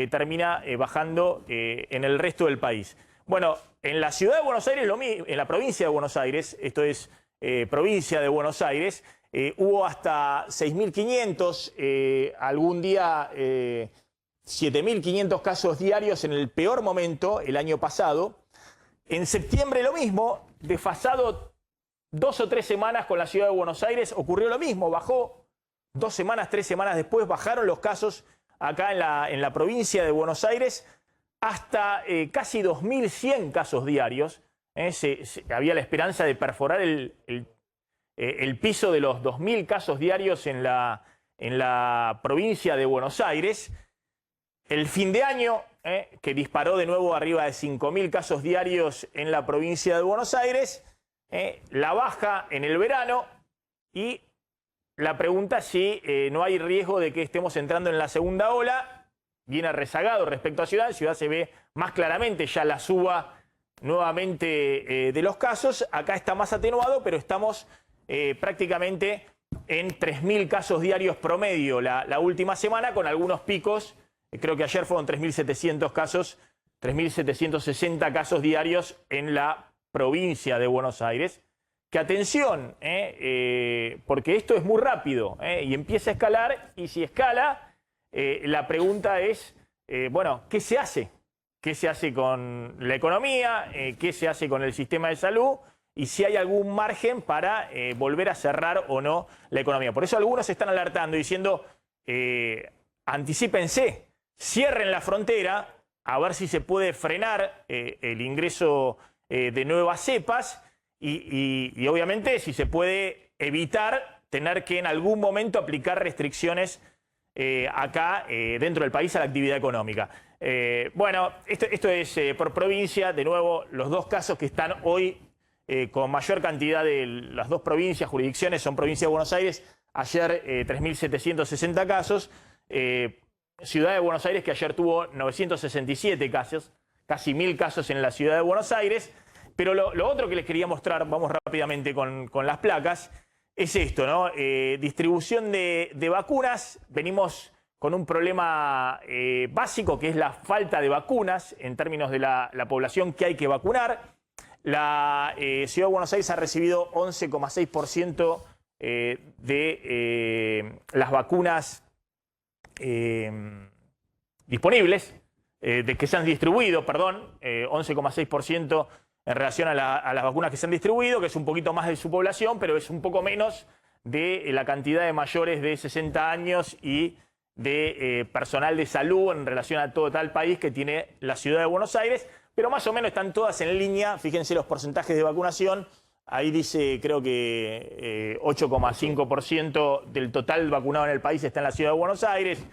termina bajando en el resto del país. Bueno, en la Ciudad de Buenos Aires, en la provincia de Buenos Aires, esto es provincia de Buenos Aires, hubo hasta 6.500, algún día 7.500 casos diarios en el peor momento el año pasado. En septiembre lo mismo, desfasado 2 o 3 semanas con la Ciudad de Buenos Aires, ocurrió lo mismo, bajó. 2 semanas, 3 semanas después bajaron los casos acá en la provincia de Buenos Aires hasta casi 2.100 casos diarios. Había la esperanza de perforar el piso de los 2.000 casos diarios en la provincia de Buenos Aires. El fin de año, que disparó de nuevo arriba de 5.000 casos diarios en la provincia de Buenos Aires. La baja en el verano, y la pregunta si no hay riesgo de que estemos entrando en la segunda ola. Viene rezagado respecto a Ciudad. En Ciudad se ve más claramente ya la suba nuevamente de los casos. Acá está más atenuado, pero estamos prácticamente en 3.000 casos diarios promedio la última semana, con algunos picos. Creo que ayer fueron 3.700 casos, 3.760 casos diarios en la provincia de Buenos Aires. Que atención, porque esto es muy rápido y empieza a escalar, y si escala, la pregunta es, bueno, ¿qué se hace? ¿Qué se hace con la economía? ¿Qué se hace con el sistema de salud? y si hay algún margen para volver a cerrar o no la economía. Por eso algunos se están alertando diciendo, anticípense, cierren la frontera, a ver si se puede frenar el ingreso de nuevas cepas y obviamente si se puede evitar tener que en algún momento aplicar restricciones acá dentro del país a la actividad económica. Bueno, esto es por provincia. De nuevo, los dos casos que están hoy con mayor cantidad de las dos provincias, jurisdicciones, son provincia de Buenos Aires. Ayer 3.760 casos. Ciudad de Buenos Aires, que ayer tuvo 967 casos, casi 1.000 casos en la Ciudad de Buenos Aires. Pero lo otro que les quería mostrar, vamos rápidamente con las placas, es esto, ¿no? Distribución de vacunas. Venimos con un problema básico, que es la falta de vacunas en términos de la población que hay que vacunar. La Ciudad de Buenos Aires ha recibido 11,6% de las vacunas disponibles, de que se han distribuido, perdón, 11,6% en relación a las vacunas que se han distribuido, que es un poquito más de su población, pero es un poco menos de la cantidad de mayores de 60 años y de personal de salud en relación a todo tal país que tiene la Ciudad de Buenos Aires, pero más o menos están todas en línea. Fíjense los porcentajes de vacunación. Ahí dice, creo que 8,5% del total vacunado en el país está en la Ciudad de Buenos Aires.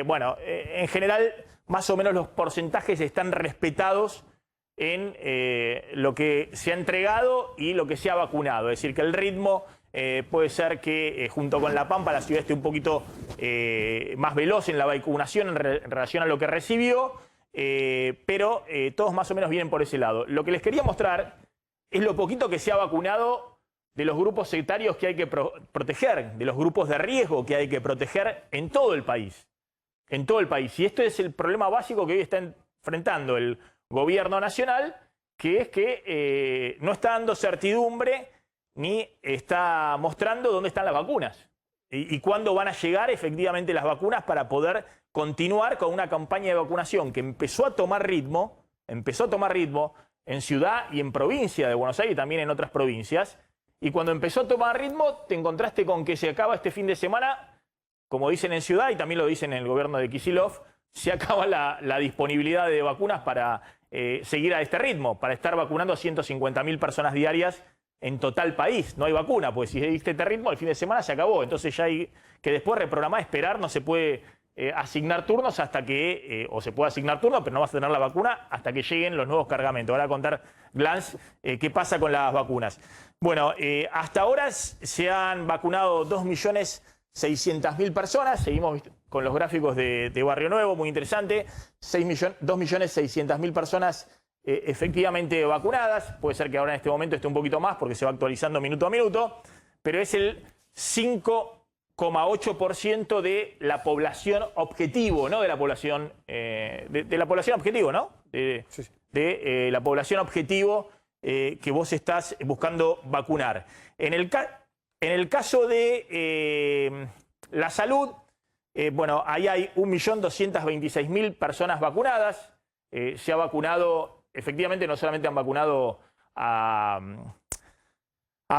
Bueno, en general, más o menos los porcentajes están respetados en lo que se ha entregado y lo que se ha vacunado. Es decir, que el ritmo puede ser que junto con La Pampa la ciudad esté un poquito más veloz en la vacunación en relación a lo que recibió, pero todos más o menos vienen por ese lado. Lo que les quería mostrar es lo poquito que se ha vacunado de los grupos sectarios que hay que proteger, de los grupos de riesgo que hay que proteger en todo el país. En todo el país. Y esto es el problema básico que hoy está enfrentando el gobierno nacional, que es que no está dando certidumbre ni está mostrando dónde están las vacunas y cuándo van a llegar efectivamente las vacunas para poder continuar con una campaña de vacunación que empezó a tomar ritmo en ciudad y en provincia de Buenos Aires y también en otras provincias. Y cuando empezó a tomar ritmo, te encontraste con que se acaba este fin de semana, como dicen en ciudad y también lo dicen en el gobierno de Kicillof, se acaba la disponibilidad de vacunas para seguir a este ritmo, para estar vacunando a 150.000 personas diarias en total país. No hay vacuna, pues si diste este ritmo, el fin de semana se acabó. Entonces ya hay que después reprogramar, esperar, no se puede asignar turnos hasta que, o se puede asignar turnos, pero no vas a tener la vacuna hasta que lleguen los nuevos cargamentos. Ahora a contar, Glans, qué pasa con las vacunas. Bueno, hasta ahora se han vacunado 2.600.000 personas. Seguimos con los gráficos de Barrio Nuevo, muy interesante. 2.600.000 personas efectivamente vacunadas. Puede ser que ahora en este momento esté un poquito más porque se va actualizando minuto a minuto, pero es el 5,8% de la población objetivo, ¿no? De la población, de la población objetivo, ¿no? De la población objetivo que vos estás buscando vacunar. En el caso de la salud, bueno, ahí hay 1.226.000 personas vacunadas. Se ha vacunado, efectivamente, no solamente han vacunado a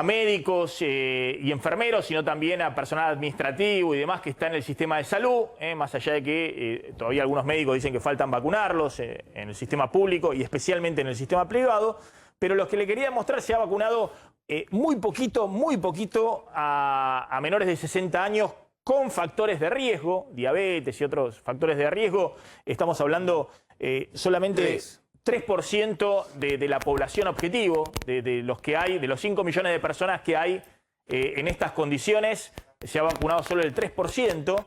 médicos y enfermeros, sino también a personal administrativo y demás que está en el sistema de salud, más allá de que todavía algunos médicos dicen que faltan vacunarlos en el sistema público y especialmente en el sistema privado. Pero lo que le quería mostrar, se ha vacunado muy poquito a menores de 60 años con factores de riesgo, diabetes y otros factores de riesgo. Estamos hablando solamente 3% de la población objetivo, de los que hay, de los 5 millones de personas que hay en estas condiciones, se ha vacunado solo el 3%,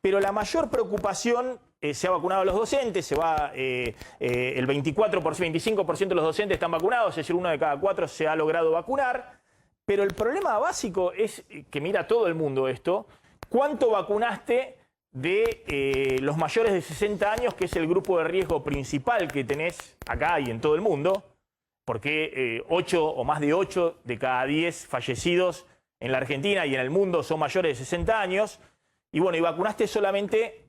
pero la mayor preocupación, se ha vacunado a los docentes, el 25% de los docentes están vacunados, es decir, 1 de cada 4 se ha logrado vacunar, pero el problema básico es que mira todo el mundo esto, ¿cuánto vacunaste de los mayores de 60 años, que es el grupo de riesgo principal que tenés acá y en todo el mundo? Porque 8 o más de 8 de cada 10 fallecidos en la Argentina y en el mundo son mayores de 60 años. Y bueno, y vacunaste solamente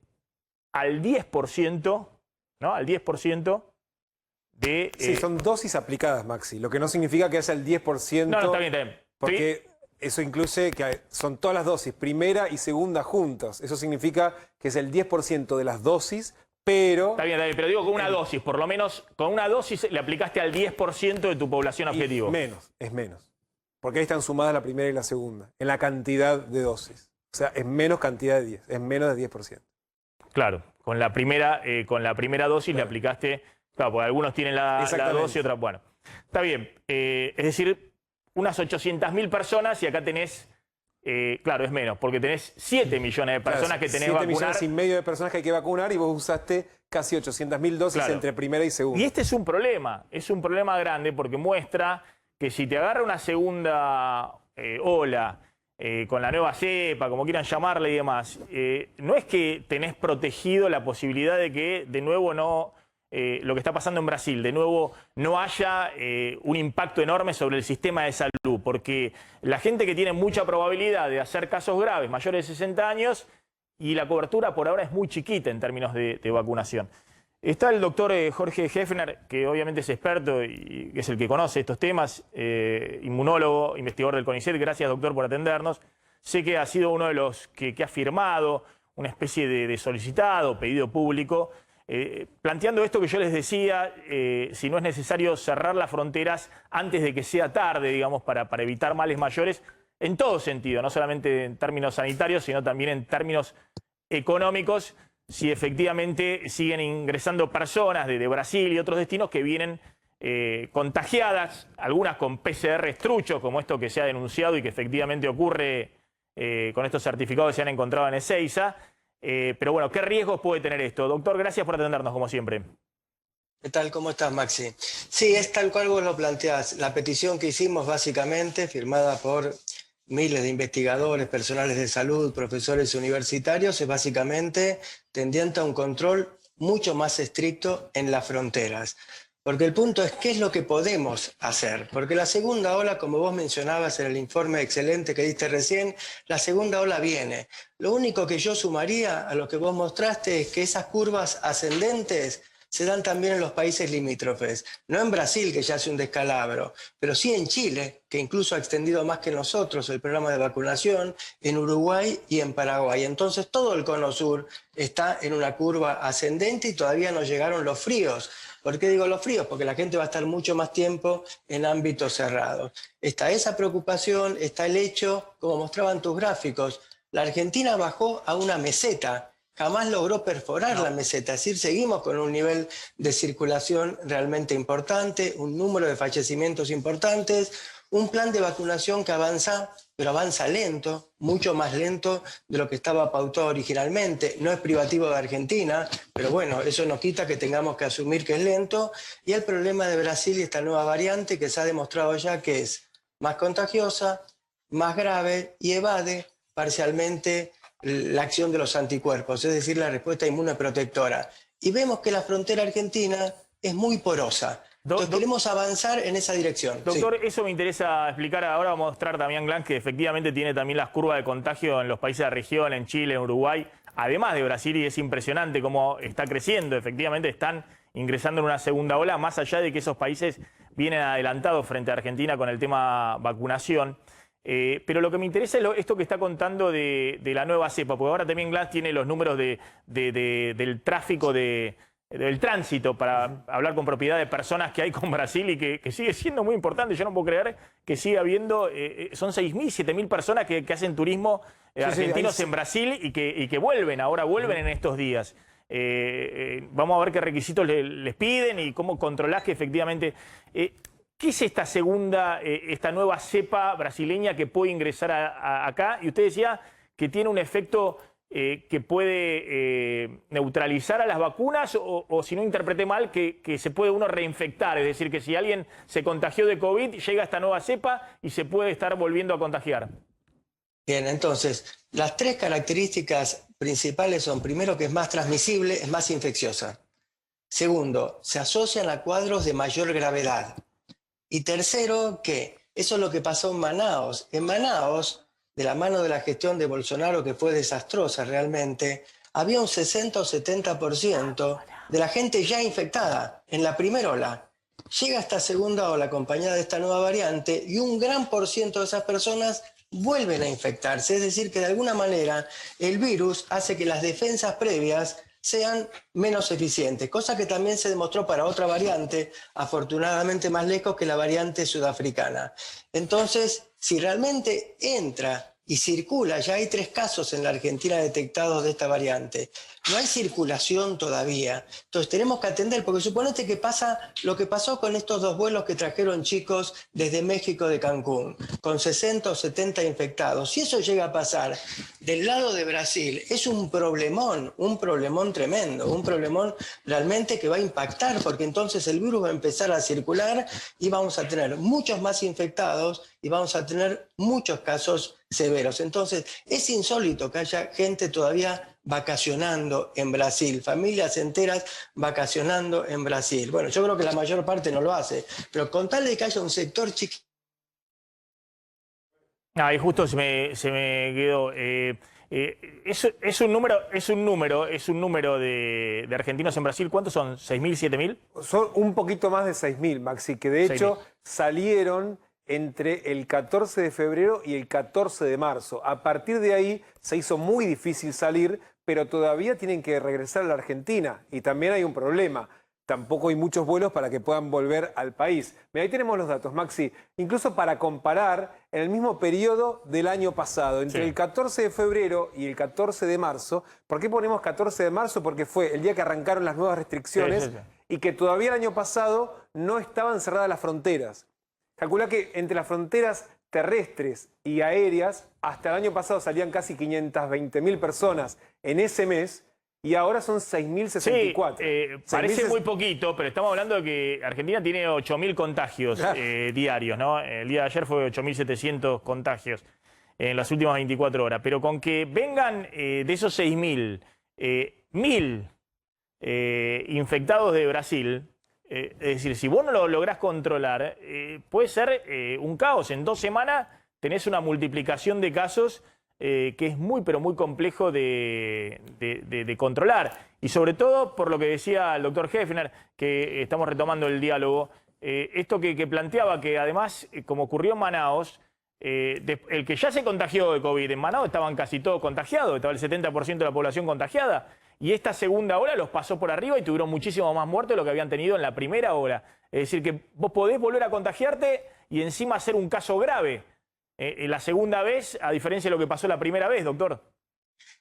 al 10%, ¿no? Al 10% de... Sí, son dosis aplicadas, Maxi, lo que no significa que haya el 10%. No, está bien, está bien. Porque eso incluye que son todas las dosis, primera y segunda juntas. Eso significa que es el 10% de las dosis, pero... Está bien, pero digo con una dosis, por lo menos con una dosis le aplicaste al 10% de tu población objetivo. Menos, es menos. Porque ahí están sumadas la primera y la segunda, en la cantidad de dosis. O sea, es menos cantidad de 10, es menos de 10%. Claro, con la primera dosis le aplicaste... Claro, porque algunos tienen la dosis y otras... Bueno, está bien. Es decir, unas 800.000 personas y acá tenés... claro, es menos, porque tenés 7 millones de personas que tenés que vacunar. 7 millones y medio de personas que hay que vacunar y vos usaste casi 800.000 dosis entre primera y segunda. Y este es un problema grande porque muestra que si te agarra una segunda ola con la nueva cepa, como quieran llamarle y demás, no es que tenés protegido la posibilidad de que de nuevo no... lo que está pasando en Brasil, de nuevo no haya un impacto enorme sobre el sistema de salud, porque la gente que tiene mucha probabilidad de hacer casos graves, mayores de 60 años, y la cobertura por ahora es muy chiquita en términos de vacunación. Está el doctor Jorge Hefner, que obviamente es experto y es el que conoce estos temas, inmunólogo, investigador del CONICET. Gracias, doctor, por atendernos. Sé que ha sido uno de los que ha firmado una especie de solicitado, pedido público, planteando esto que yo les decía, si no es necesario cerrar las fronteras antes de que sea tarde, digamos, para evitar males mayores, en todo sentido, no solamente en términos sanitarios, sino también en términos económicos, si efectivamente siguen ingresando personas de Brasil y otros destinos que vienen contagiadas, algunas con PCR truchos, como esto que se ha denunciado y que efectivamente ocurre con estos certificados que se han encontrado en Ezeiza. Pero bueno, ¿qué riesgos puede tener esto? Doctor, gracias por atendernos, como siempre. ¿Qué tal? ¿Cómo estás, Maxi? Sí, es tal cual vos lo planteás. La petición que hicimos, básicamente, firmada por miles de investigadores, personales de salud, profesores universitarios, es básicamente tendiente a un control mucho más estricto en las fronteras. Porque el punto es qué es lo que podemos hacer. Porque la segunda ola, como vos mencionabas en el informe excelente que diste recién, la segunda ola viene. Lo único que yo sumaría a lo que vos mostraste es que esas curvas ascendentes se dan también en los países limítrofes. No en Brasil, que ya hace un descalabro, pero sí en Chile, que incluso ha extendido más que nosotros el programa de vacunación, en Uruguay y en Paraguay. Entonces todo el cono sur está en una curva ascendente y todavía no llegaron los fríos. ¿Por qué digo los fríos? Porque la gente va a estar mucho más tiempo en ámbitos cerrados. Está esa preocupación, está el hecho, como mostraban tus gráficos, la Argentina bajó a una meseta, jamás logró perforar la meseta, es decir, seguimos con un nivel de circulación realmente importante, un número de fallecimientos importantes, un plan de vacunación que avanza, pero avanza lento, mucho más lento de lo que estaba pautado originalmente. No es privativo de Argentina, pero bueno, eso no quita que tengamos que asumir que es lento. Y el problema de Brasil y esta nueva variante que se ha demostrado ya que es más contagiosa, más grave y evade parcialmente la acción de los anticuerpos, es decir, la respuesta inmunoprotectora. Y vemos que la frontera argentina es muy porosa. Entonces, queremos avanzar en esa dirección. Doctor, sí. Eso me interesa explicar. Ahora vamos a mostrar Damián Glans que efectivamente tiene también las curvas de contagio en los países de la región, en Chile, en Uruguay, además de Brasil, y es impresionante cómo está creciendo. Efectivamente están ingresando en una segunda ola, más allá de que esos países vienen adelantados frente a Argentina con el tema vacunación. Pero lo que me interesa es esto que está contando de la nueva cepa, porque ahora también Glans tiene los números del tráfico del tránsito, para hablar con propiedad de personas que hay con Brasil y que sigue siendo muy importante. Yo no puedo creer que siga habiendo, son 6.000, 7.000 personas que hacen turismo argentinos en Brasil y que vuelven, ahora vuelven en estos días. Vamos a ver qué requisitos les piden y cómo controlás que efectivamente... ¿Qué es esta esta nueva cepa brasileña que puede ingresar acá? Y usted decía que tiene un efecto que puede neutralizar a las vacunas o si no interpreté mal, que se puede uno reinfectar. Es decir, que si alguien se contagió de COVID, llega esta nueva cepa y se puede estar volviendo a contagiar. Bien, entonces, las tres características principales son, primero, que es más transmisible, es más infecciosa. Segundo, se asocian a cuadros de mayor gravedad. Y tercero, que eso es lo que pasó en Manaos. En Manaos, de la mano de la gestión de Bolsonaro, que fue desastrosa realmente, había un 60 o 70% de la gente ya infectada en la primera ola. llega esta segunda ola acompañada de esta nueva variante y un gran por ciento de esas personas vuelven a infectarse. Es decir, que de alguna manera el virus hace que las defensas previas sean menos eficientes, cosa que también se demostró para otra variante, afortunadamente más lejos que la variante sudafricana. Entonces, si realmente entra y circula, ya hay 3 casos en la Argentina detectados de esta variante, no hay circulación todavía. Entonces tenemos que atender, porque suponete que pasa lo que pasó con estos 2 vuelos que trajeron chicos desde México de Cancún, con 60 o 70 infectados. Si eso llega a pasar del lado de Brasil, es un problemón tremendo, un problemón realmente que va a impactar, porque entonces el virus va a empezar a circular y vamos a tener muchos más infectados y vamos a tener muchos casos severos. Entonces, es insólito que haya gente todavía vacacionando en Brasil, familias enteras vacacionando en Brasil. Bueno, yo creo que la mayor parte no lo hace, pero con tal de que haya un sector chiquito. Y justo se me quedó. Es un número de argentinos en Brasil. ¿Cuántos son? ¿6.000, 7.000? Son un poquito más de 6.000, Maxi, que de hecho salieron entre el 14 de febrero y el 14 de marzo. A partir de ahí se hizo muy difícil salir, pero todavía tienen que regresar a la Argentina. Y también hay un problema. Tampoco hay muchos vuelos para que puedan volver al país. Mira, ahí tenemos los datos, Maxi. Incluso para comparar, en el mismo periodo del año pasado, entre el 14 de febrero y el 14 de marzo. ¿Por qué ponemos 14 de marzo? Porque fue el día que arrancaron las nuevas restricciones y que todavía el año pasado no estaban cerradas las fronteras. Calcula que entre las fronteras terrestres y aéreas, hasta el año pasado salían casi 520.000 personas en ese mes y ahora son 6.064. Sí, parece muy poquito, pero estamos hablando de que Argentina tiene 8.000 contagios diarios, ¿no? El día de ayer fue 8.700 contagios en las últimas 24 horas. Pero con que vengan de esos 6.000, 1.000 infectados de Brasil... es decir, si vos no lo lográs controlar, puede ser un caos. En 2 semanas tenés una multiplicación de casos que es muy, pero muy complejo de controlar. Y sobre todo, por lo que decía el doctor Hefner, que estamos retomando el diálogo, esto que planteaba que además, como ocurrió en Manaos, el que ya se contagió de COVID en Manaos estaban casi todos contagiados, estaba el 70% de la población contagiada. Y esta segunda ola los pasó por arriba y tuvieron muchísimo más muertos de lo que habían tenido en la primera ola. Es decir, que vos podés volver a contagiarte y encima hacer un caso grave. La segunda vez, a diferencia de lo que pasó la primera vez, doctor.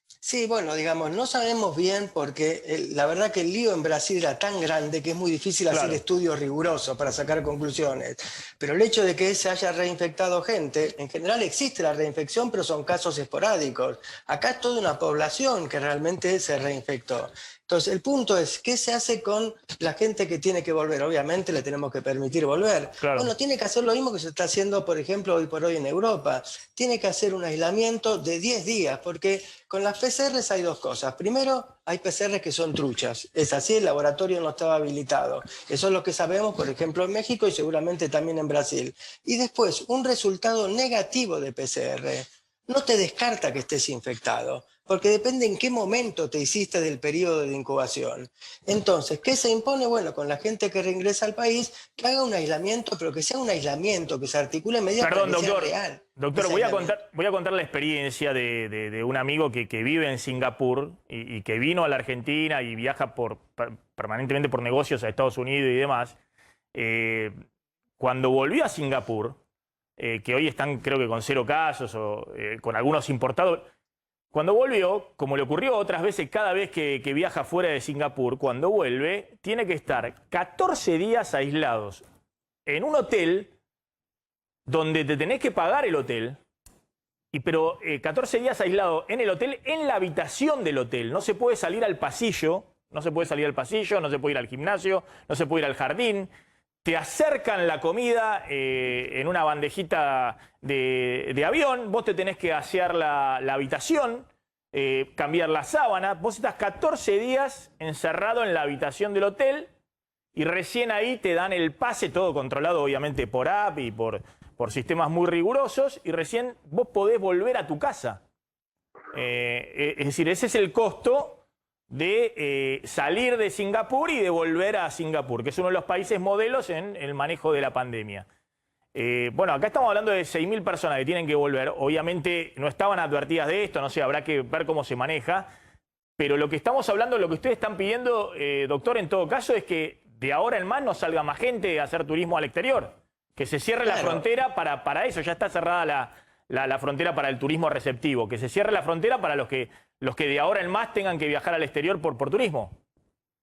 Sí, bueno, digamos, no sabemos bien porque la verdad que el lío en Brasil era tan grande que es muy difícil hacer estudios rigurosos para sacar conclusiones. Pero el hecho de que se haya reinfectado gente, en general existe la reinfección, pero son casos esporádicos. Acá es toda una población que realmente se reinfectó. Entonces, el punto es, ¿qué se hace con la gente que tiene que volver? Obviamente le tenemos que permitir volver. Bueno, tiene que hacer lo mismo que se está haciendo, por ejemplo, hoy por hoy en Europa. Tiene que hacer un aislamiento de 10 días, porque con las PCRs hay 2 cosas. Primero, hay PCRs que son truchas. Es así, el laboratorio no estaba habilitado. Eso es lo que sabemos, por ejemplo, en México y seguramente también en Brasil. Y después, un resultado negativo de PCR no te descarta que estés infectado, porque depende en qué momento te hiciste del periodo de incubación. Entonces, ¿qué se impone? Bueno, con la gente que reingresa al país, que haga un aislamiento, pero que sea un aislamiento, que se articule en medidas para que sea real. Doctor, voy a contar la experiencia de un amigo que vive en Singapur y que vino a la Argentina y viaja permanentemente por negocios a Estados Unidos y demás. Cuando volvió a Singapur, que hoy están creo que con 0 casos o con algunos importados. Cuando volvió, como le ocurrió otras veces, cada vez que viaja fuera de Singapur, cuando vuelve, tiene que estar 14 días aislados en un hotel donde te tenés que pagar el hotel, pero 14 días aislado en el hotel, en la habitación del hotel. No se puede salir al pasillo, no se puede ir al gimnasio, no se puede ir al jardín. Te acercan la comida en una bandejita de avión, vos te tenés que asear la habitación, cambiar la sábana. Vos estás 14 días encerrado en la habitación del hotel y recién ahí te dan el pase, todo controlado obviamente por app y por sistemas muy rigurosos, y recién vos podés volver a tu casa. Es decir, ese es el costo de salir de Singapur y de volver a Singapur, que es uno de los países modelos en el manejo de la pandemia. Bueno, acá estamos hablando de 6.000 personas que tienen que volver. Obviamente no estaban advertidas de esto, no sé, habrá que ver cómo se maneja. Pero lo que estamos hablando, lo que ustedes están pidiendo, doctor, en todo caso, es que de ahora en más no salga más gente a hacer turismo al exterior. Que se cierre la frontera para eso. Ya está cerrada la frontera para el turismo receptivo. Que se cierre la frontera para los que de ahora en más tengan que viajar al exterior por turismo.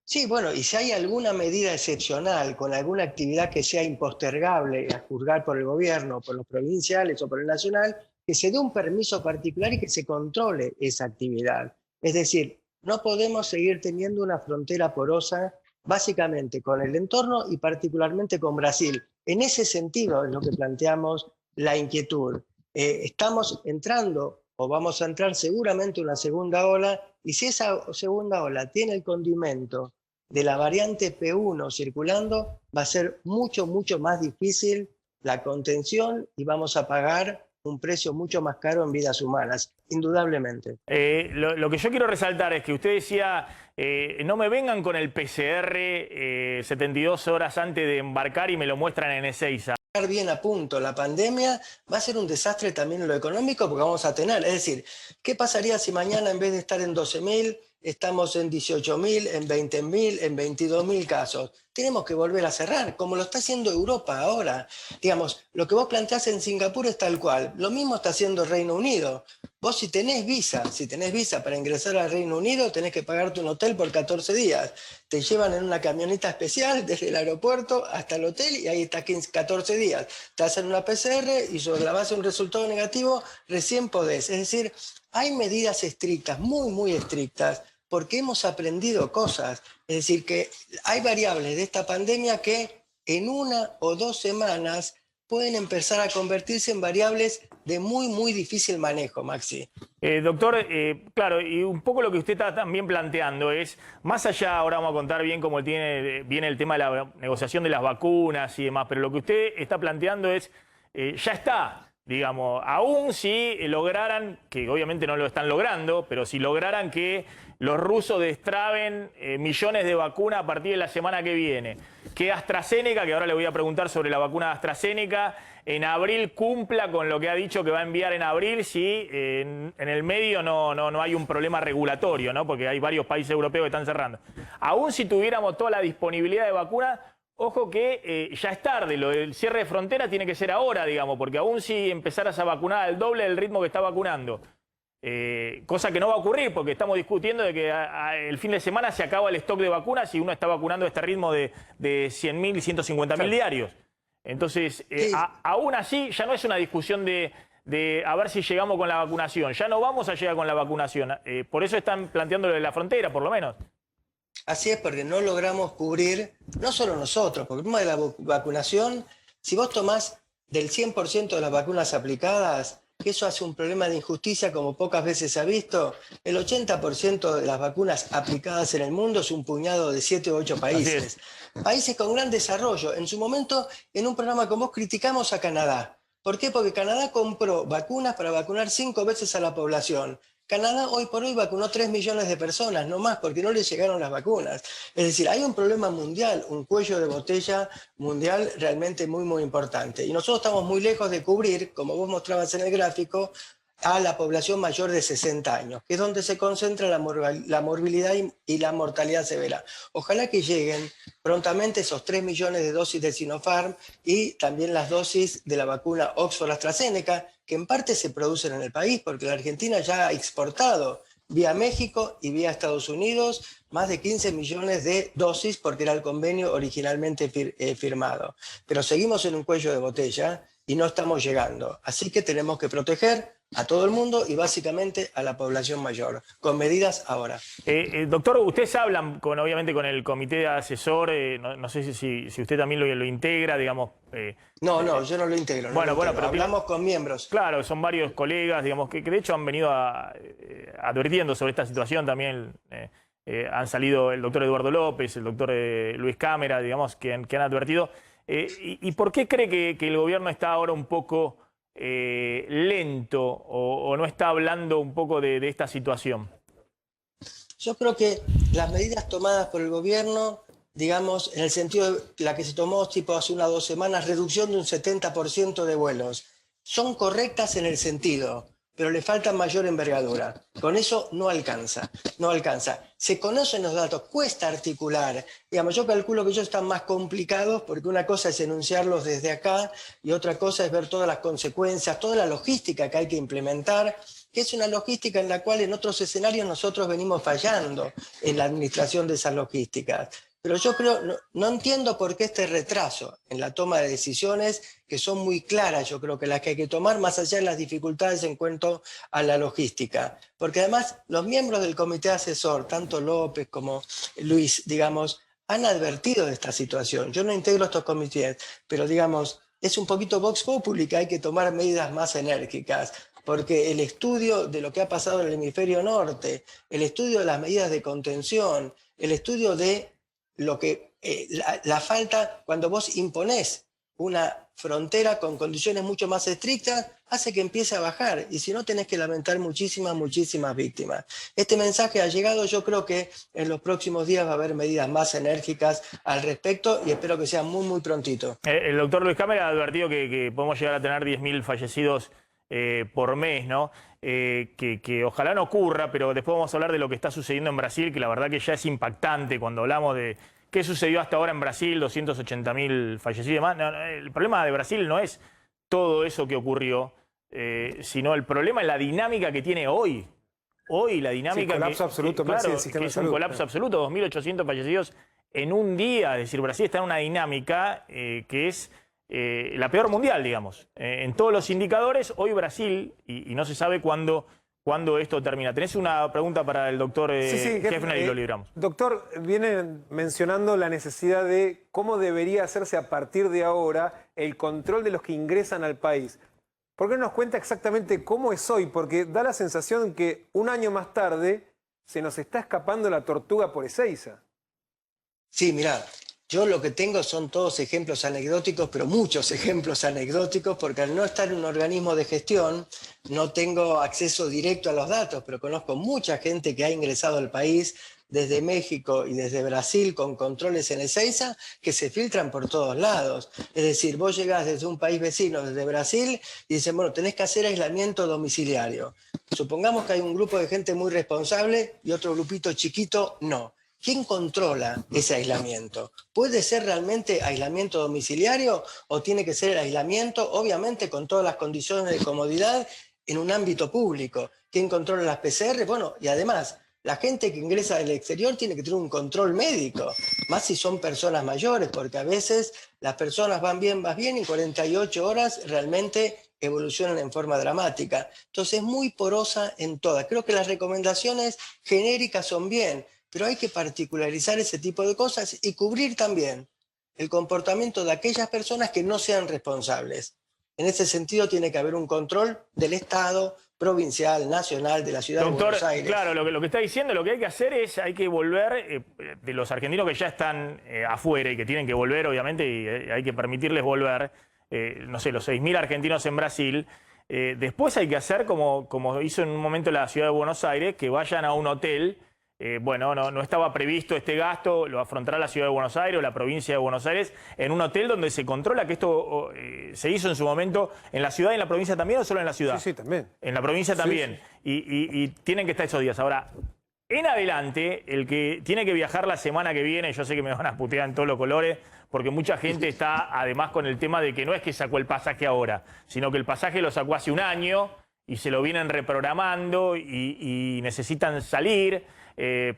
Sí, bueno, y si hay alguna medida excepcional con alguna actividad que sea impostergable a juzgar por el gobierno, por los provinciales o por el nacional, que se dé un permiso particular y que se controle esa actividad. Es decir, no podemos seguir teniendo una frontera porosa básicamente con el entorno y particularmente con Brasil. En ese sentido es lo que planteamos la inquietud. Estamos entrando o vamos a entrar seguramente en una segunda ola, y si esa segunda ola tiene el condimento de la variante P1 circulando, va a ser mucho, mucho más difícil la contención y vamos a pagar un precio mucho más caro en vidas humanas, indudablemente. Lo que yo quiero resaltar es que usted decía, no me vengan con el PCR 72 horas antes de embarcar y me lo muestran en Ezeiza. Bien a punto, la pandemia va a ser un desastre también en lo económico porque vamos a tener, es decir, ¿qué pasaría si mañana en vez de estar en 12.000, estamos en 18.000, en 20.000, en 22.000 casos? Tenemos que volver a cerrar, como lo está haciendo Europa ahora. Digamos, lo que vos planteás en Singapur es tal cual, lo mismo está haciendo Reino Unido. Vos si tenés visa para ingresar al Reino Unido, tenés que pagarte un hotel por 14 días. Te llevan en una camioneta especial desde el aeropuerto hasta el hotel y ahí estás 14 días. Te hacen una PCR y sobre la base de un resultado negativo recién podés. Es decir, hay medidas estrictas, muy, muy estrictas, porque hemos aprendido cosas. Es decir, que hay variables de esta pandemia que en 1 o 2 semanas pueden empezar a convertirse en variables de muy, muy difícil manejo, Maxi. Doctor, claro, y un poco lo que usted está también planteando es, más allá, ahora vamos a contar bien cómo viene el tema de la negociación de las vacunas y demás, pero lo que usted está planteando es, ya está, digamos, aún si lograran, que obviamente no lo están logrando, pero si lograran que los rusos destraben millones de vacunas a partir de la semana que viene, que AstraZeneca, que ahora le voy a preguntar sobre la vacuna de AstraZeneca, en abril cumpla con lo que ha dicho que va a enviar en abril si en el medio no hay un problema regulatorio, ¿no? Porque hay varios países europeos que están cerrando. Aún si tuviéramos toda la disponibilidad de vacunas, ojo que ya es tarde, lo del cierre de frontera tiene que ser ahora, digamos, porque aún si empezaras a vacunar al doble del ritmo que está vacunando, cosa que no va a ocurrir porque estamos discutiendo de que el fin de semana se acaba el stock de vacunas y uno está vacunando a este ritmo de 100.000 y 150.000 diarios. Entonces, aún así, ya no es una discusión de a ver si llegamos con la vacunación. Ya no vamos a llegar con la vacunación. Por eso están planteando lo de la frontera, por lo menos. Así es, porque no logramos cubrir, no solo nosotros, porque el tema de la vacunación, si vos tomás del 100% de las vacunas aplicadas, que eso hace un problema de injusticia como pocas veces se ha visto, el 80% de las vacunas aplicadas en el mundo es un puñado de 7 u 8 países. Países con gran desarrollo. En su momento, en un programa como vos, criticamos a Canadá. ¿Por qué? Porque Canadá compró vacunas para vacunar 5 veces a la población. Canadá hoy por hoy vacunó 3 millones de personas, no más, porque no les llegaron las vacunas. Es decir, hay un problema mundial, un cuello de botella mundial realmente muy, muy importante. Y nosotros estamos muy lejos de cubrir, como vos mostrabas en el gráfico, a la población mayor de 60 años, que es donde se concentra la morbilidad y la mortalidad severa. Ojalá que lleguen prontamente esos 3 millones de dosis de Sinopharm y también las dosis de la vacuna Oxford-AstraZeneca, que en parte se producen en el país, porque la Argentina ya ha exportado vía México y vía Estados Unidos más de 15 millones de dosis, porque era el convenio originalmente firmado. Pero seguimos en un cuello de botella y no estamos llegando. Así que tenemos que proteger a todo el mundo y básicamente a la población mayor, con medidas ahora. Doctor, ustedes hablan obviamente con el comité asesor, no sé si usted también lo integra, digamos. No, yo no lo integro. Bueno, pero hablamos con miembros. Claro, son varios colegas, digamos, que de hecho han venido advirtiendo sobre esta situación también. Han salido el doctor Eduardo López, el doctor Luis Cámara, digamos, que han advertido. ¿Y por qué cree que el gobierno está ahora un poco lento o no está hablando un poco de esta situación? Yo creo que las medidas tomadas por el gobierno, digamos, en el sentido de la que se tomó tipo hace 1 o 2 semanas, reducción de un 70% de vuelos, son correctas en el sentido, pero le falta mayor envergadura. Con eso no alcanza, no alcanza. Se conocen los datos, cuesta articular. Digamos, yo calculo que ellos están más complicados porque una cosa es enunciarlos desde acá y otra cosa es ver todas las consecuencias, toda la logística que hay que implementar, que es una logística en la cual en otros escenarios nosotros venimos fallando en la administración de esas logísticas. Pero yo creo, no entiendo por qué este retraso en la toma de decisiones, que son muy claras, yo creo que las que hay que tomar, más allá de las dificultades en cuanto a la logística. Porque además los miembros del comité asesor, tanto López como Luis, digamos, han advertido de esta situación. Yo no integro estos comités, pero digamos, es un poquito vox populi que hay que tomar medidas más enérgicas. Porque el estudio de lo que ha pasado en el hemisferio norte, el estudio de las medidas de contención, el estudio de lo que la falta cuando vos imponés una frontera con condiciones mucho más estrictas, hace que empiece a bajar, y si no tenés que lamentar muchísimas víctimas. Este mensaje ha llegado, yo creo que en los próximos días va a haber medidas más enérgicas al respecto y espero que sea muy prontito. El doctor Luis Cámara ha advertido que podemos llegar a tener 10.000 fallecidos por mes, ¿no? Que ojalá no ocurra, pero después vamos a hablar de lo que está sucediendo en Brasil, que la verdad que ya es impactante cuando hablamos de qué sucedió hasta ahora en Brasil, 280.000 fallecidos y demás. El problema de Brasil no es todo eso que ocurrió, sino el problema es la dinámica que tiene hoy. Hoy la dinámica... Sí, colapso absoluto, claro, del sistema que es un colapso absoluto, 2.800 fallecidos en un día. Es decir, Brasil está en una dinámica que es... la peor mundial, digamos. En todos los indicadores, hoy Brasil, y no se sabe cuándo esto termina. ¿Tenés una pregunta para el doctor Hefner y lo libramos? Doctor, viene mencionando la necesidad de cómo debería hacerse a partir de ahora el control de los que ingresan al país. ¿Por qué no nos cuenta exactamente cómo es hoy? Porque da la sensación que 1 año más tarde se nos está escapando la tortuga por Ezeiza. Sí, mirá. Yo lo que tengo son todos ejemplos anecdóticos, pero muchos ejemplos anecdóticos, porque al no estar en un organismo de gestión, no tengo acceso directo a los datos, pero conozco mucha gente que ha ingresado al país desde México y desde Brasil con controles en Ezeiza que se filtran por todos lados. Es decir, vos llegás desde un país vecino, desde Brasil, y dicen, bueno, tenés que hacer aislamiento domiciliario. Supongamos que hay un grupo de gente muy responsable y otro grupito chiquito no. ¿Quién controla ese aislamiento? ¿Puede ser realmente aislamiento domiciliario o tiene que ser el aislamiento, obviamente con todas las condiciones de comodidad, en un ámbito público? ¿Quién controla las PCR? Bueno, y además, la gente que ingresa del exterior tiene que tener un control médico, más si son personas mayores, porque a veces las personas van bien, y en 48 horas realmente evolucionan en forma dramática. Entonces es muy porosa en todas. Creo que las recomendaciones genéricas son bien, pero hay que particularizar ese tipo de cosas y cubrir también el comportamiento de aquellas personas que no sean responsables. En ese sentido tiene que haber un control del Estado, provincial, nacional, de la ciudad de Buenos Aires. Claro, lo que está diciendo, lo que hay que hacer es, hay que volver, de los argentinos que ya están afuera y que tienen que volver, obviamente, y hay que permitirles volver, no sé, los 6.000 argentinos en Brasil. Después hay que hacer como hizo en un momento la ciudad de Buenos Aires, que vayan a un hotel. Bueno, no estaba previsto este gasto, lo afrontará la Ciudad de Buenos Aires o la provincia de Buenos Aires, en un hotel donde se controla, que esto se hizo en su momento en la ciudad y en la provincia también, o solo en la ciudad. Sí, también. En la provincia también. Sí. Y tienen que estar esos días. Ahora, en adelante, el que tiene que viajar la semana que viene, yo sé que me van a putear en todos los colores, porque mucha gente está además con el tema de que no es que sacó el pasaje ahora, sino que el pasaje lo sacó hace 1 año y se lo vienen reprogramando y necesitan salir.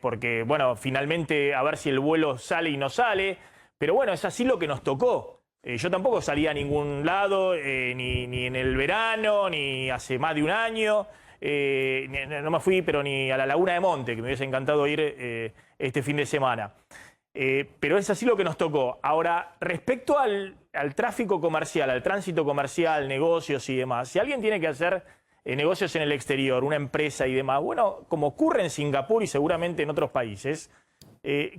Porque, bueno, finalmente a ver si el vuelo sale y no sale. Pero bueno, es así lo que nos tocó. Yo tampoco salí a ningún lado, ni en el verano, ni hace más de 1 año. No me fui, pero ni a la Laguna de Monte, que me hubiese encantado ir este fin de semana. Pero es así lo que nos tocó. Ahora, respecto al tráfico comercial, al tránsito comercial, negocios y demás, si alguien tiene que hacer negocios en el exterior, una empresa y demás, bueno, como ocurre en Singapur y seguramente en otros países,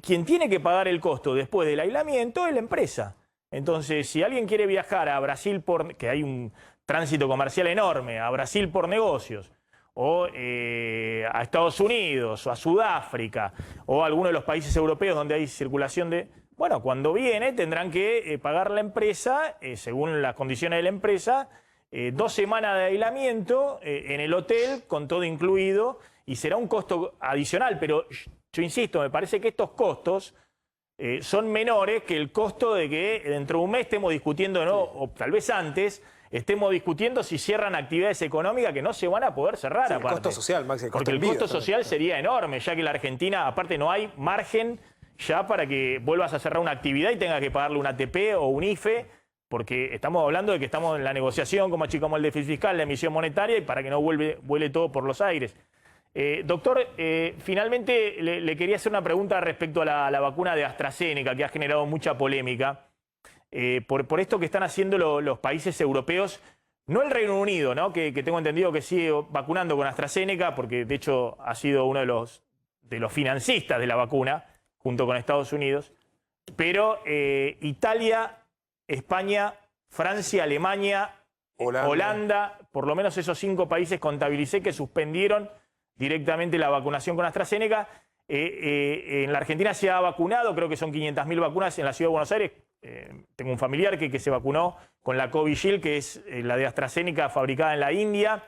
quien tiene que pagar el costo después del aislamiento es la empresa. Entonces, si alguien quiere viajar a Brasil, que hay un tránsito comercial enorme, a Brasil por negocios, o a Estados Unidos o a Sudáfrica o a alguno de los países europeos donde hay circulación de... Bueno, cuando viene tendrán que pagar la empresa, según las condiciones de la empresa, 2 semanas de aislamiento en el hotel con todo incluido y será un costo adicional, pero yo insisto, me parece que estos costos son menores que el costo de que dentro de un mes estemos discutiendo, ¿no? O tal vez antes, estemos discutiendo si cierran actividades económicas que no se van a poder cerrar. Sí, el costo social, Maxi. Porque el costo social sería enorme, ya que la Argentina, aparte, no hay margen ya para que vuelvas a cerrar una actividad y tengas que pagarle un ATP o un IFE, porque estamos hablando de que estamos en la negociación, como achicamos el déficit fiscal, la emisión monetaria, y para que no vuele todo por los aires. Doctor, finalmente le quería hacer una pregunta respecto a la vacuna de AstraZeneca, que ha generado mucha polémica, por esto que están haciendo los países europeos, no el Reino Unido, ¿no? que tengo entendido que sigue vacunando con AstraZeneca, porque de hecho ha sido uno de los financistas de la vacuna, junto con Estados Unidos, pero Italia, España, Francia, Alemania, Holanda, por lo menos esos 5 países contabilicé que suspendieron directamente la vacunación con AstraZeneca. En la Argentina se ha vacunado, creo que son 500.000 vacunas en la Ciudad de Buenos Aires. Tengo un familiar que se vacunó con la Covishield, que es la de AstraZeneca fabricada en la India.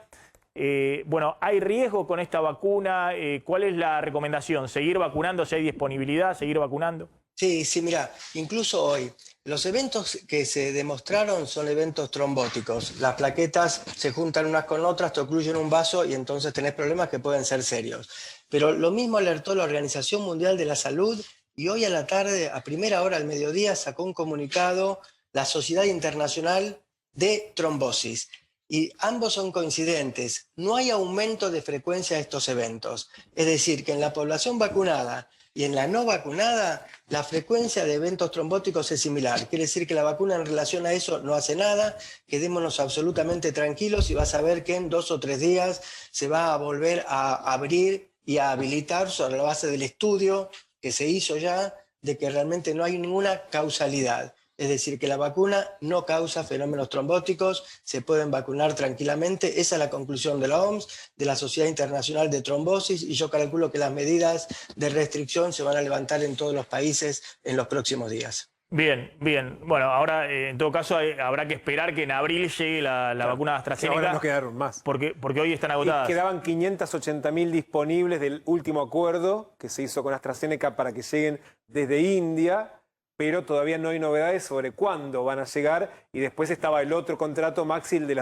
Bueno, ¿hay riesgo con esta vacuna? ¿Cuál es la recomendación? ¿Seguir vacunando si hay disponibilidad? ¿Seguir vacunando? Sí, mira, incluso hoy, los eventos que se demostraron son eventos trombóticos. Las plaquetas se juntan unas con otras, te ocluyen un vaso y entonces tenés problemas que pueden ser serios. Pero lo mismo alertó la Organización Mundial de la Salud y hoy a la tarde, a primera hora al mediodía, sacó un comunicado la Sociedad Internacional de Trombosis. Y ambos son coincidentes. No hay aumento de frecuencia de estos eventos. Es decir, que en la población vacunada y en la no vacunada, la frecuencia de eventos trombóticos es similar. Quiere decir que la vacuna en relación a eso no hace nada. Quedémonos absolutamente tranquilos y vas a ver que en 2 o 3 días se va a volver a abrir y a habilitar sobre la base del estudio que se hizo ya de que realmente no hay ninguna causalidad. Es decir, que la vacuna no causa fenómenos trombóticos, se pueden vacunar tranquilamente. Esa es la conclusión de la OMS, de la Sociedad Internacional de Trombosis, y yo calculo que las medidas de restricción se van a levantar en todos los países en los próximos días. Bien, bien. Bueno, ahora en todo caso habrá que esperar que en abril llegue la vacuna de AstraZeneca. Ahora nos quedaron más. Porque hoy están agotadas. Y quedaban 580.000 disponibles del último acuerdo que se hizo con AstraZeneca para que lleguen desde India, pero todavía no hay novedades sobre cuándo van a llegar. Y después estaba el otro contrato, Maxi, el de